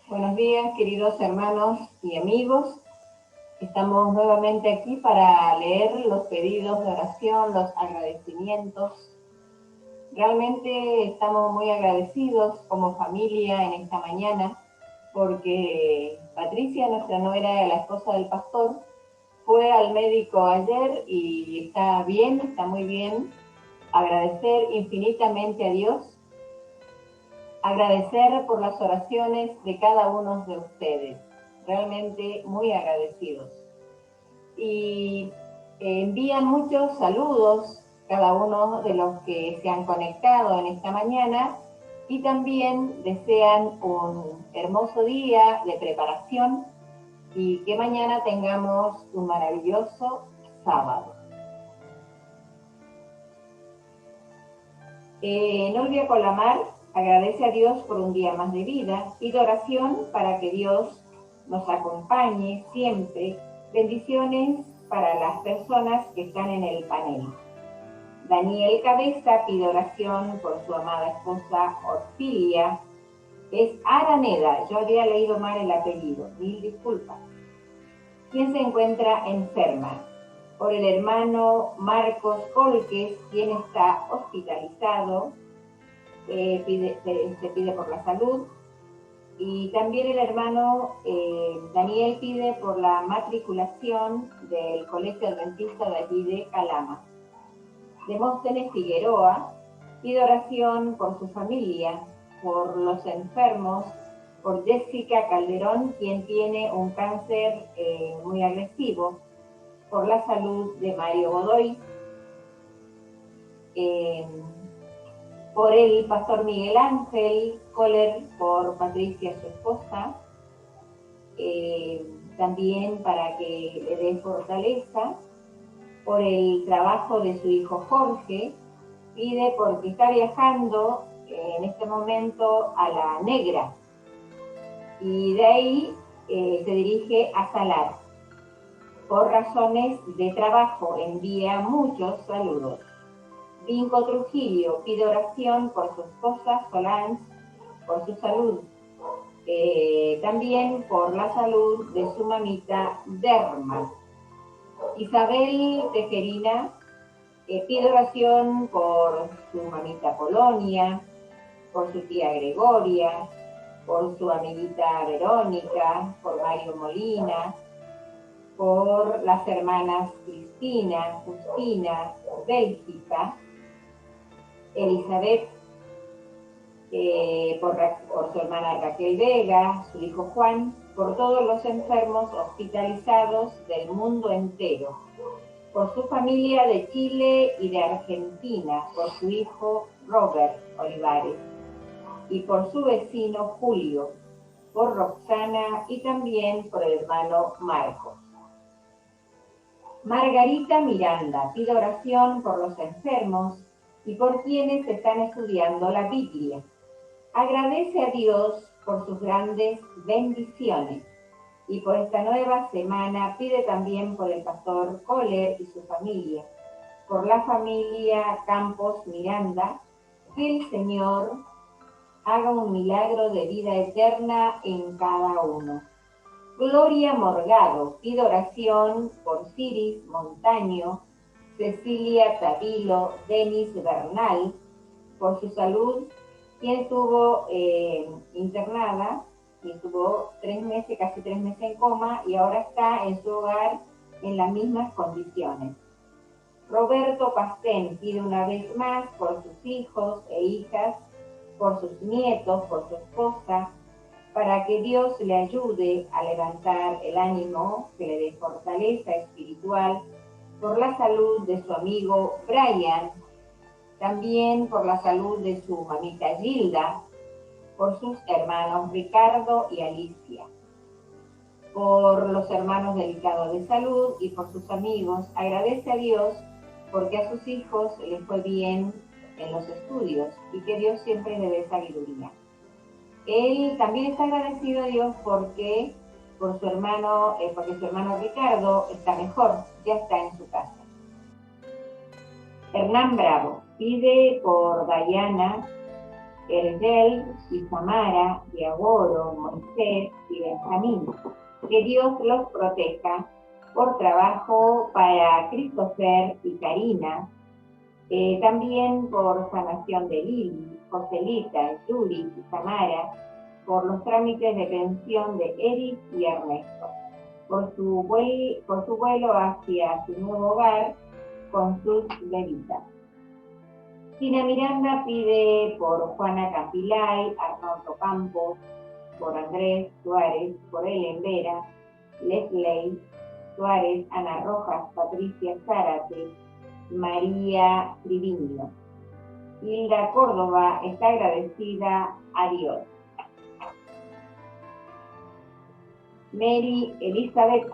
C: Buenos días, queridos hermanos y amigos. Estamos nuevamente aquí para leer los pedidos de oración, los agradecimientos. Realmente estamos muy agradecidos como familia en esta mañana porque Patricia, nuestra nuera, la esposa del pastor, fue al médico ayer y está bien, está muy bien. Agradecer infinitamente a Dios, agradecer por las oraciones de cada uno de ustedes, realmente muy agradecidos. Y envían muchos saludos cada uno de los que se han conectado en esta mañana y también desean un hermoso día de preparación y que mañana tengamos un maravilloso sábado. Norvia Colamar agradece a Dios por un día más de vida, pide oración para que Dios nos acompañe siempre. Bendiciones para las personas que están en el panel. Daniel Cabeza pide oración por su amada esposa Orfilia. Es Araneda, yo había leído mal el apellido, mil disculpas. Quien se encuentra enferma. Por el hermano Marcos Colques, quien está hospitalizado, se pide por la salud. Y también el hermano Daniel pide por la matriculación del Colegio Adventista de allí de Calama. Demóstenes Figueroa pide oración por su familia, por los enfermos, por Jessica Calderón, quien tiene un cáncer muy agresivo, por la salud de Mario Godoy, por el pastor Miguel Ángel Kohler, por Patricia, su esposa, también para que le dé fortaleza, por el trabajo de su hijo Jorge, pide porque está viajando en este momento a La Negra, y de ahí se dirige a Salar. Por razones de trabajo envía muchos saludos. Vinco Trujillo pide oración por su esposa Solange, por su salud. También por la salud de su mamita Derma. Isabel Tejerina Pide oración por su mamita Polonia, por su tía Gregoria, por su amiguita Verónica, por Mario Molina, por las hermanas Cristina, Justina, Bélgica, Elizabeth, por su hermana Raquel Vega, su hijo Juan, por todos los enfermos hospitalizados del mundo entero, por su familia de Chile y de Argentina, por su hijo Robert Olivares, y por su vecino Julio, por Roxana y también por el hermano Marcos. Margarita Miranda pide oración por los enfermos y por quienes están estudiando la Biblia. Agradece a Dios por sus grandes bendiciones y por esta nueva semana pide también por el pastor Kohler y su familia, por la familia Campos Miranda, que el Señor haga un milagro de vida eterna en cada uno. Gloria Morgado pide oración por Ciris Montaño, Cecilia Tavilo, Denis Bernal, por su salud, quien estuvo internada y estuvo 3 meses, casi 3 meses en coma, y ahora está en su hogar en las mismas condiciones. Roberto Pastén pide una vez más por sus hijos e hijas, por sus nietos, por su esposa, para que Dios le ayude a levantar el ánimo, que le dé fortaleza espiritual, por la salud de su amigo Brian, también por la salud de su mamita Gilda, por sus hermanos Ricardo y Alicia, por los hermanos delicados de salud y por sus amigos. Agradece a Dios porque a sus hijos les fue bien en los estudios y que Dios siempre le dé sabiduría. Él también está agradecido a Dios porque su hermano Ricardo está mejor, ya está en su casa. Hernán Bravo pide por Dayana, Herdel, Isamara, Diagoro, Moisés y Benjamín, que Dios los proteja, por trabajo para Christopher y Karina, también por sanación de Lili, Joselita, Yuri y Samara, por los trámites de pensión de Eric y Ernesto, por su vuelo hacia su nuevo hogar con sus bebitas. Tina Miranda pide por Juana Campilay, Arnoldo Campos, por Andrés Suárez, por Ellen Vera, Leslie Suárez, Ana Rojas, Patricia Zárate, María Triviño. Hilda Córdoba está agradecida a Dios. Mary Elizabeth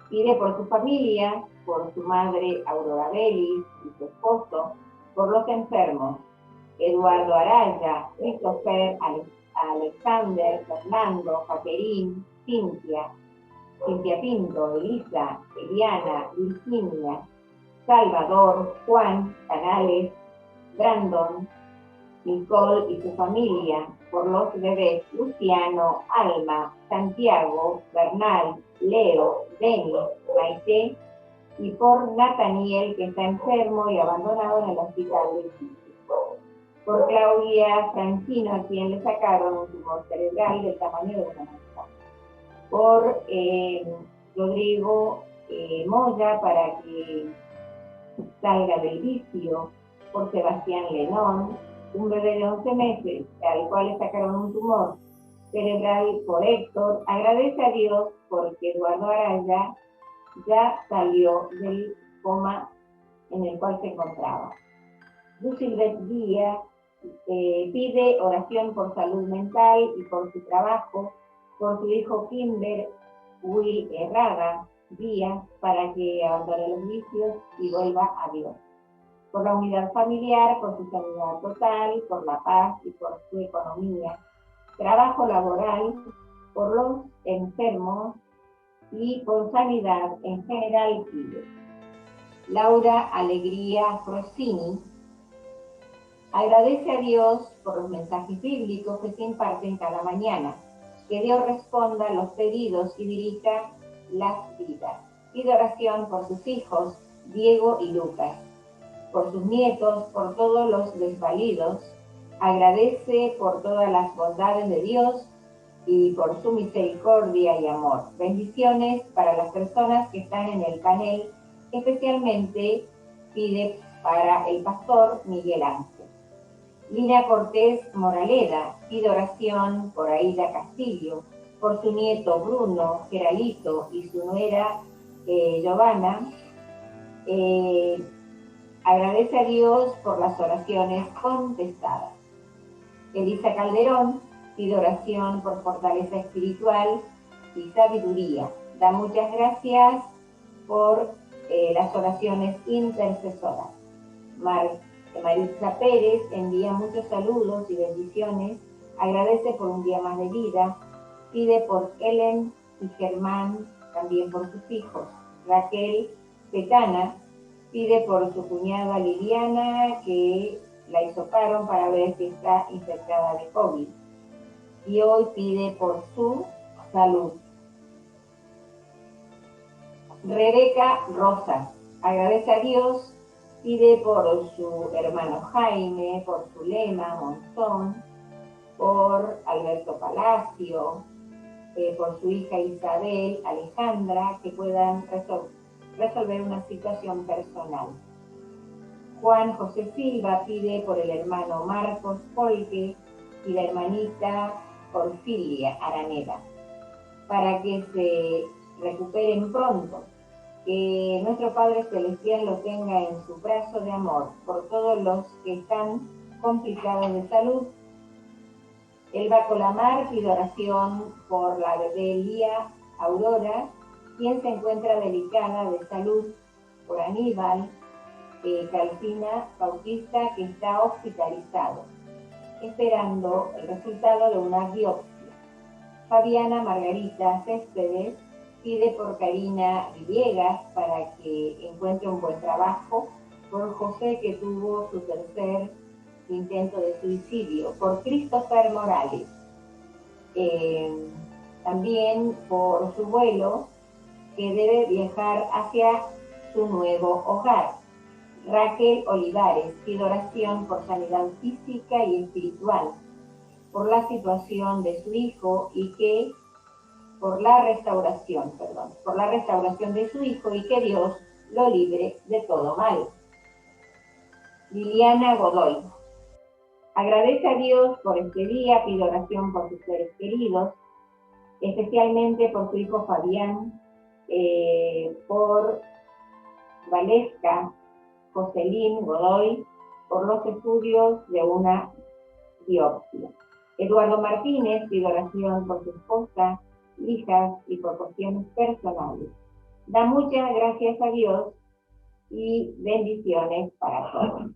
C: pide por su familia, por su madre Aurora Vélez y su esposo, por los enfermos, Eduardo Araya, Christopher, Alexander, Fernando, Jaqueline, Cintia Pinto, Elisa, Eliana, Virginia, Salvador, Juan, Canales, Brandon, Nicole y su familia, por los bebés Luciano, Alma, Santiago, Bernal, Leo, Denis, Maite, y por Nathaniel, que está enfermo y abandonado en el hospital de Quito. Por Claudia Franchino, a quien le sacaron un tumor cerebral del tamaño de una manzana. Por Rodrigo Moya, para que salga del vicio. Por Sebastián Lenón, un bebé de 11 meses, al cual le sacaron un tumor cerebral. Por Héctor, agradece a Dios porque Eduardo Araya ya salió del coma en el cual se encontraba. Lucilbeth Díaz pide oración por salud mental y por su trabajo, por su hijo Kimber Will Herrada Díaz, para que abandone los vicios y vuelva a Dios. Por la unidad familiar, por su sanidad total, por la paz y por su economía. Trabajo laboral, por los enfermos y por sanidad en general pide. Laura Alegría Frosini agradece a Dios por los mensajes bíblicos que se imparten cada mañana. Que Dios responda a los pedidos y dirija las vidas. Pide oración por sus hijos, Diego y Lucas. Por sus nietos, por todos los desvalidos, agradece por todas las bondades de Dios y por su misericordia y amor. Bendiciones para las personas que están en el panel, especialmente pide para el pastor Miguel Ángel. Lina Cortés Moraleda pide oración por Aida Castillo, por su nieto Bruno Geralito y su nuera Giovanna. Agradece a Dios por las oraciones contestadas. Elisa Calderón pide oración por fortaleza espiritual y sabiduría. Da muchas gracias por las oraciones intercesoras. Maritza Pérez envía muchos saludos y bendiciones. Agradece por un día más de vida. Pide por Ellen y Germán, también por sus hijos. Raquel Petana pide por su cuñada Liliana, que la hisoparon para ver si está infectada de COVID. Y hoy pide por su salud. Rebeca Rosas agradece a Dios, pide por su hermano Jaime, por su Lema Monzón, por Alberto Palacio, por su hija Isabel Alejandra, que puedan resolver una situación personal. Juan José Silva pide por el hermano Marcos Polque y la hermanita Porfilia Araneda, para que se recuperen pronto, que nuestro Padre Celestial lo tenga en su brazo de amor, por todos los que están complicados de salud. Elba Colamar pide oración por la bebé Lía Aurora, quien se encuentra delicada de salud, por Aníbal Calcina Bautista, que está hospitalizado, esperando el resultado de una biopsia. Fabiana Margarita Céspedes pide por Karina Villegas para que encuentre un buen trabajo, por José, que tuvo su tercer intento de suicidio, por Christopher Morales, también por su vuelo, que debe viajar hacia su nuevo hogar. Raquel Olivares pide oración por sanidad física y espiritual, por la situación de su hijo y que por la restauración de su hijo y que Dios lo libre de todo mal. Liliana Godoy agradece a Dios por este día, pide oración por sus seres queridos, especialmente por su hijo Fabián, por Valesca Joselín Godoy, por los estudios de una biopsia. Eduardo Martínez pide oración por su esposa, hijas y por cuestiones personales. Da muchas gracias a Dios y bendiciones para todos.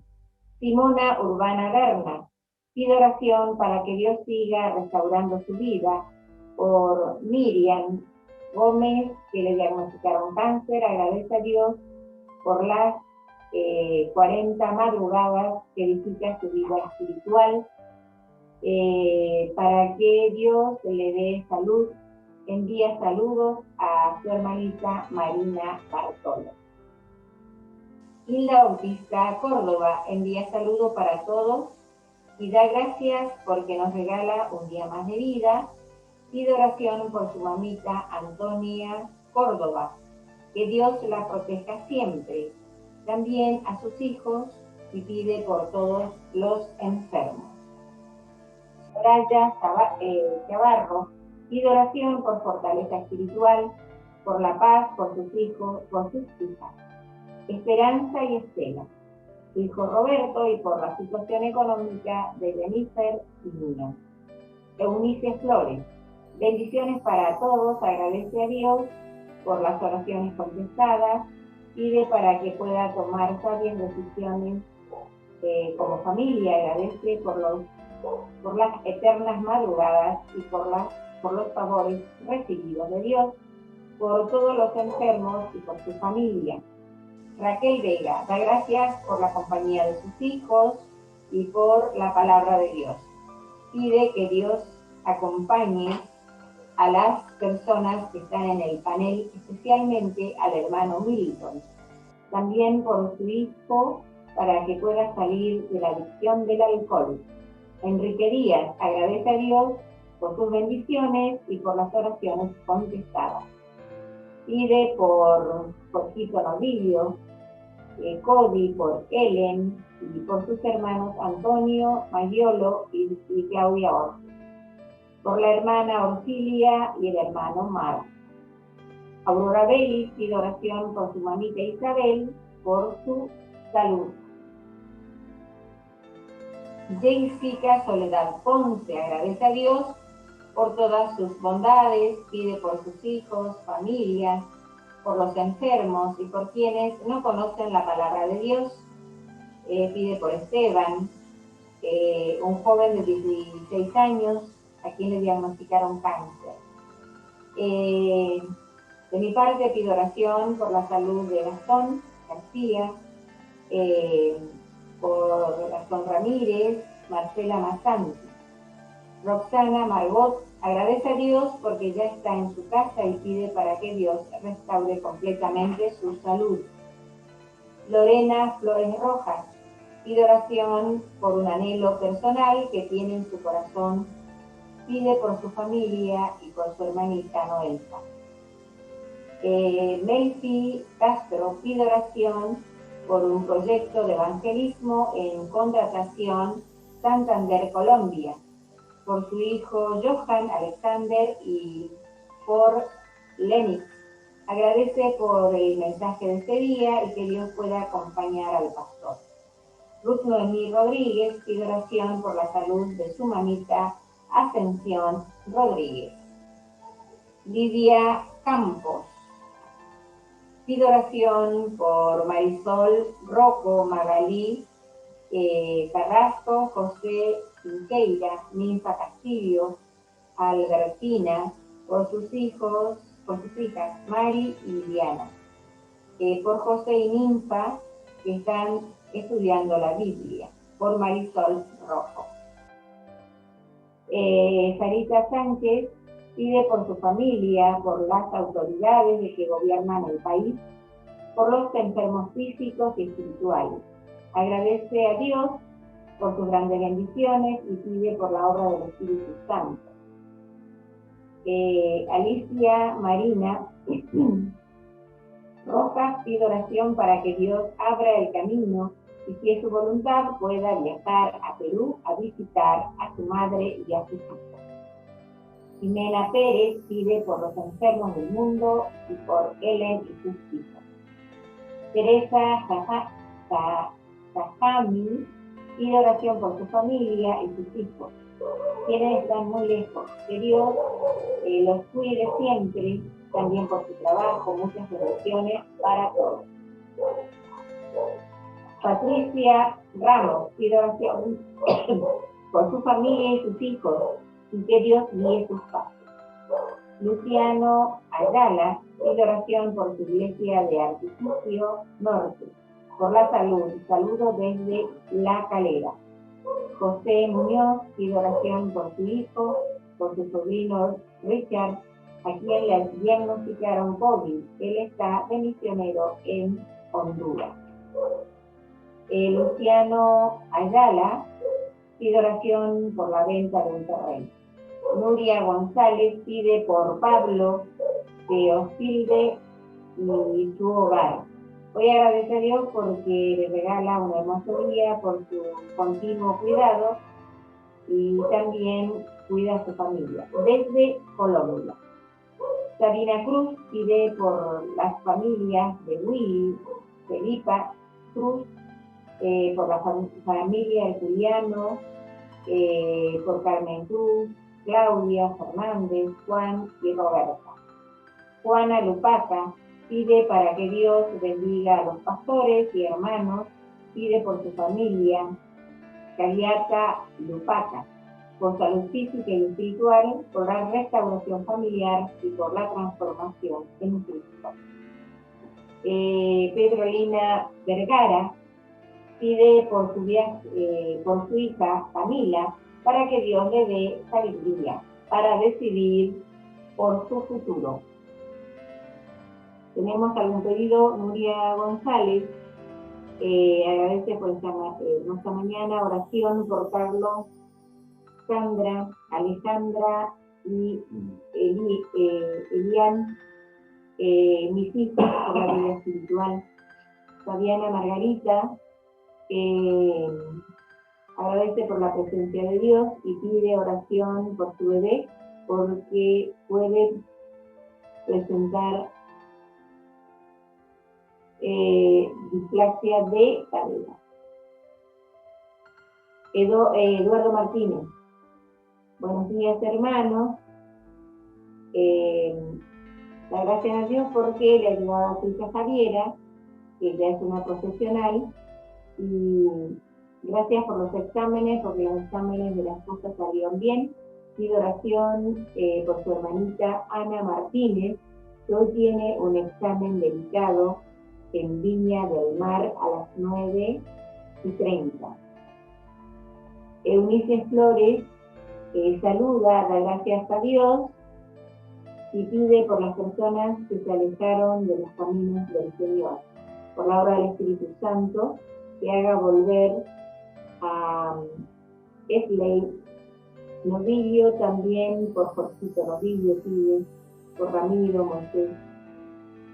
C: Simona Urbana Berna pide oración para que Dios siga restaurando su vida, por Miriam Gómez, que le diagnosticaron cáncer. Agradece a Dios por las 40 madrugadas que edifica su vida espiritual, para que Dios le dé salud. Envía saludos a su hermanita Marina Bartolo. Hilda Bautista Córdoba envía saludos para todos y da gracias porque nos regala un día más de vida. Pide oración por su mamita Antonia Córdoba, que Dios la proteja siempre. También a sus hijos y pide por todos los enfermos. Soraya Chavarro pide oración por fortaleza espiritual, por la paz, por sus hijos, por sus hijas. Esperanza y Estela, su hijo Roberto, y por la situación económica de Jennifer y Nina. Eunice Flores, bendiciones para todos, agradece a Dios por las oraciones contestadas, pide para que pueda tomar sabias decisiones como familia, agradece por las eternas madrugadas y por los favores recibidos de Dios, por todos los enfermos y por su familia. Raquel Vega da gracias por la compañía de sus hijos y por la palabra de Dios. Pide que Dios acompañe a las personas que están en el panel, especialmente al hermano Milton. también por su hijo para que pueda salir de la adicción del alcohol. Enrique Díaz agradece a Dios por sus bendiciones y por las oraciones contestadas. Pide por Jorgito Novillo, Cody por Ellen y por sus hermanos Antonio, Mayolo y Claudia Ortiz. Por la hermana Orcilia y el hermano Mar. Aurora Belli pide oración por su mamita Isabel, por su salud. Jessica Soledad Ponce agradece a Dios por todas sus bondades, pide por sus hijos, familias, por los enfermos y por quienes no conocen la palabra de Dios. Pide por Esteban, un joven de 16 años a quien le diagnosticaron cáncer. De mi parte pido oración por la salud de Gastón García, por Gastón Ramírez, Marcela Mazzanti. Roxana Margot agradece a Dios porque ya está en su casa y pide para que Dios restaure completamente su salud. Lorena Flores Rojas pide oración por un anhelo personal que tiene en su corazón. Pide por su familia y por su hermanita Noelsa. Melfi Castro pide oración por un proyecto de evangelismo en Contratación, Santander, Colombia, por su hijo Johan Alexander y por Lenix. Agradece por el mensaje de este día y que Dios pueda acompañar al pastor. Ruth Noemí Rodríguez pide oración por la salud de su mamita Ascensión Rodríguez. Lidia Campos pide oración por Marisol Rocco Magalí Carrasco, José Quinqueira, Ninfa Castillo, Albertina, por sus hijos, por sus hijas Mari y Diana, por José y Ninfa que están estudiando la Biblia, por Marisol Rojo. Sarita Sánchez pide por su familia, por las autoridades de que gobiernan el país, por los enfermos físicos y espirituales. Agradece a Dios por sus grandes bendiciones y pide por la obra del Espíritu Santo. Alicia Marina Rojas pide oración para que Dios abra el camino y si es su voluntad pueda viajar a Perú a visitar a su madre y a sus hijos. Jimena Pérez pide por los enfermos del mundo y por Ellen y sus hijos. Teresa Sajami pide oración por su familia y sus hijos, quienes están muy lejos. Que Dios los cuide siempre, también por su trabajo, muchas bendiciones para todos. Patricia Ramos pide oración por su familia y sus hijos, y que Dios guíe sus pasos. Luciano Ayala pide oración por su iglesia de Artificio Norte, por la salud. Saludo desde La Calera. José Muñoz pide oración por su hijo, por su sobrino Richard, a quien le diagnosticaron COVID. Él está de misionero en Honduras. Luciano Ayala pide oración por la venta de un terreno. Nuria González pide por Pablo Teofilde y su hogar. Hoy agradece a Dios porque le regala un hermoso día, por su continuo cuidado y también cuida a su familia. Desde Colombia. Sabina Cruz pide por las familias de Willy, Felipa Cruz, por la familia de Juliano, por Carmen Cruz, Claudia Fernández, Juan y Roberta. Juana Lupaca pide para que Dios bendiga a los pastores y hermanos, pide por su familia. Caliata Lupaca, por salud física y espiritual, por la restauración familiar y por la transformación en Cristo. Pedrolina Vergara pide por su hija Camila, para que Dios le dé sabiduría para decidir por su futuro. Tenemos algún pedido. Nuria González agradece por esta mañana oración por Carlos, Sandra, Alejandra y Elian, mis hijos por la vida espiritual. Fabiana Margarita agradece por la presencia de Dios y pide oración por su bebé porque puede presentar displasia de cadera. Eduardo Martínez. Buenos días, hermanos. La gracias a Dios porque le ayudaba a su hija Javiera, que ella es una profesional, y gracias por los exámenes, porque los exámenes de las cosas salieron bien. Pido oración por su hermanita Ana Martínez, que hoy tiene un examen delicado en Viña del Mar a las 9:30. Eunice Flores saluda, da gracias a Dios y pide por las personas que se alejaron de los caminos del Señor, por la obra del Espíritu Santo, que haga volver a Esley Novillo, también por Jorgito Novillo pide, por Ramiro Moisés,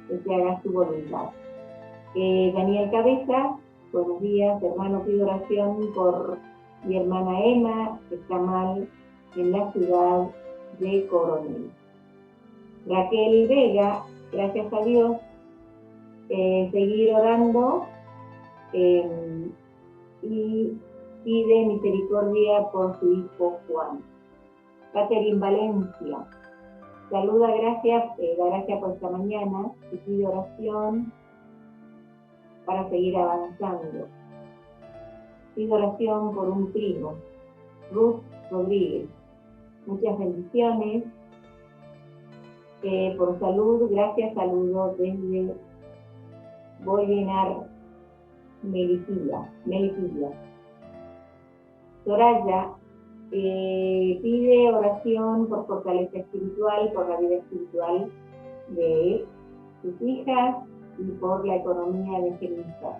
C: que se haga su voluntad. Daniel Cabeza, buenos días, hermano, pido oración por mi hermana Emma, que está mal en la ciudad de Coronel. Raquel Vega, gracias a Dios, seguir orando y pide misericordia por su hijo Juan. Catherine Valencia, saluda, gracias, da gracias por esta mañana y pide oración para seguir avanzando. Pido oración por un primo, Ruth Rodríguez. Muchas bendiciones. Por salud, gracias, saludo desde Bollenar, Melipilla. Soraya pide oración por fortaleza espiritual, por la vida espiritual de sus hijas y por la economía de Gemisa.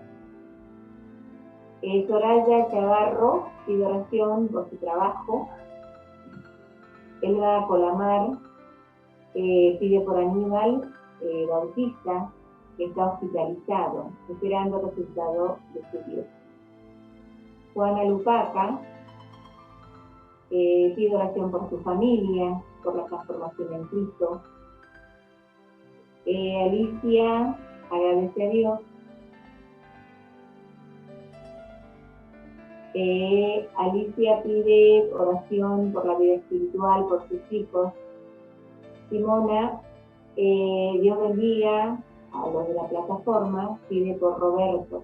C: Soraya Chavarro pide oración por su trabajo. Elba Colamar pide por Aníbal Bautista, que está hospitalizado, esperando resultado de estudio. Juana Lupaca pide oración por su familia, por la transformación en Cristo. Alicia agradece a Dios. Alicia pide oración por la vida espiritual, por sus hijos. Simona, Dios bendiga a los de la plataforma, pide por Roberto.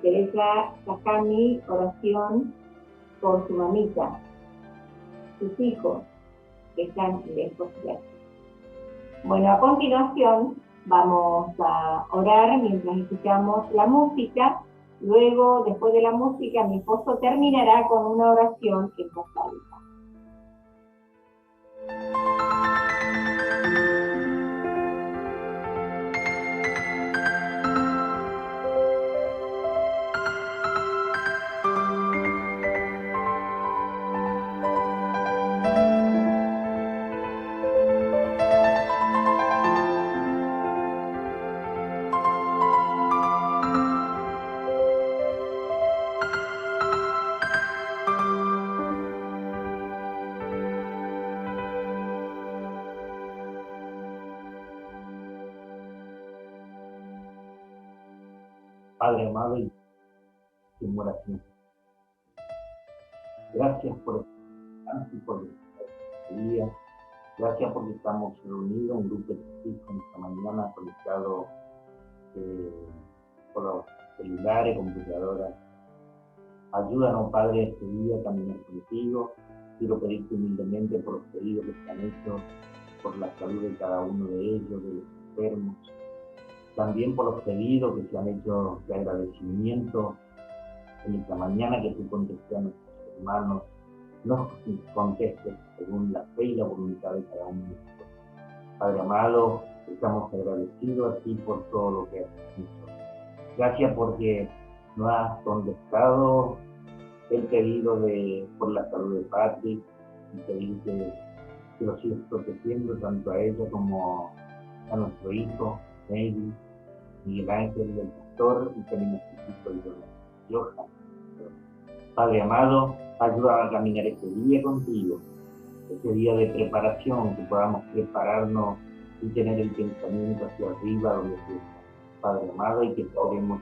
C: Teresa Sakami, oración por su mamita, sus hijos que están lejos de aquí. Bueno, a continuación vamos a orar mientras escuchamos la música. Luego, después de la música, mi esposo terminará con una oración en voz alta.
D: Padre amado y que muera siempre. Gracias por el y por el día. Gracias porque estamos reunidos, un grupo de hijos esta mañana conectado por los celulares, computadoras. Ayúdanos, Padre, este día a caminar contigo. Quiero pedirte humildemente por los pedidos que se han hecho, por la salud de cada uno de ellos, de los enfermos. También por los pedidos que se han hecho de agradecimiento en esta mañana, que tú contestes a nuestros hermanos, nos contestes según la fe y la voluntad de cada uno de nosotros. Padre amado, Estamos agradecidos a ti por todo lo que has hecho. Gracias porque nos has contestado el pedido por la salud de Patrick, y pedirte que lo sigas protegiendo tanto a ella como a nuestro hijo, Navy, Miguel Ángel, el pastor, y también a su hijo, Johan. Padre amado, ayuda a caminar este día contigo, este día de preparación, que podamos prepararnos y tener el pensamiento hacia arriba donde tú estás, Padre amado, y que esperemos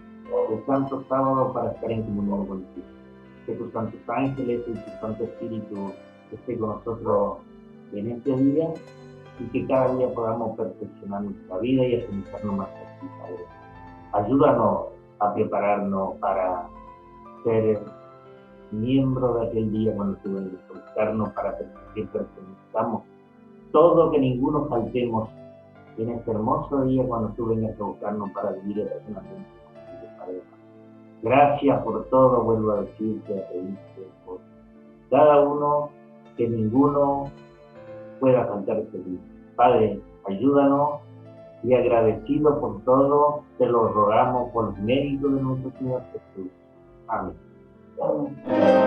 D: el Santo Sábado para estar en comunión contigo. Que tus santos ángeles y tu Santo Espíritu esté con nosotros en este día, y que cada día podamos perfeccionar nuestra vida y asentarnos más a ti, Padre. Ayúdanos a prepararnos para ser miembros de aquel día cuando tú vengas a buscarnos, para que pertenezcamos todo, que ninguno faltemos en este hermoso día cuando tú vengas a buscarnos para vivir eternamente contigo, Padre. Gracias por todo, vuelvo a decirte, a pedirte por cada uno, que ninguno pueda faltar este día. Padre, ayúdanos, y agradecido por todo, te lo rogamos por los méritos de nuestro Señor Jesús. Amén.
A: Amén.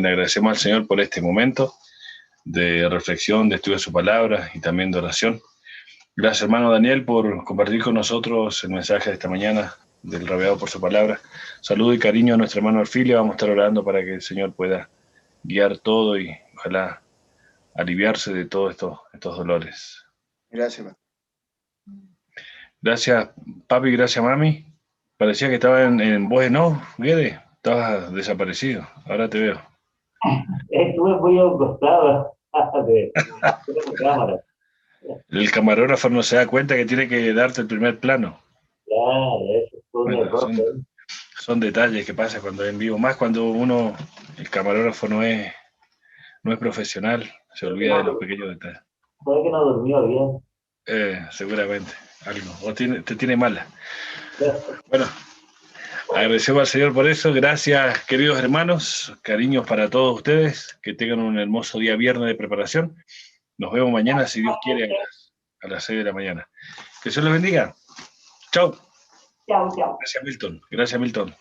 A: Agradecemos al Señor por este momento de reflexión, de estudio de su palabra y también de oración. Gracias, hermano Daniel, por compartir con nosotros el mensaje de esta mañana del Rabiado por su palabra. Saludo y cariño a nuestro hermano Orfilio. Vamos a estar orando para que el Señor pueda guiar todo y ojalá aliviarse de todos estos dolores.
B: Gracias, Padre.
A: Gracias, papi, gracias, mami. Parecía que estaba en voz en off, Guede. Estabas desaparecido, ahora te veo.
D: Estuve muy acostado de la cámara.
A: El camarógrafo no se da cuenta que tiene que darte el primer plano.
D: Claro, eso fue un error.
A: Son detalles que pasan cuando en vivo, más cuando el camarógrafo no es profesional, se olvida de los pequeños detalles.
D: Puede que no durmió bien.
A: Seguramente, algo, o te tiene mala. Bueno, agradecemos al Señor por eso. Gracias, queridos hermanos, cariños para todos ustedes, que tengan un hermoso día viernes de preparación. Nos vemos mañana, si Dios quiere, a las 6 de la mañana. Que Dios los bendiga. Chao.
C: Chao, chao.
A: Gracias, Milton. Gracias, Milton.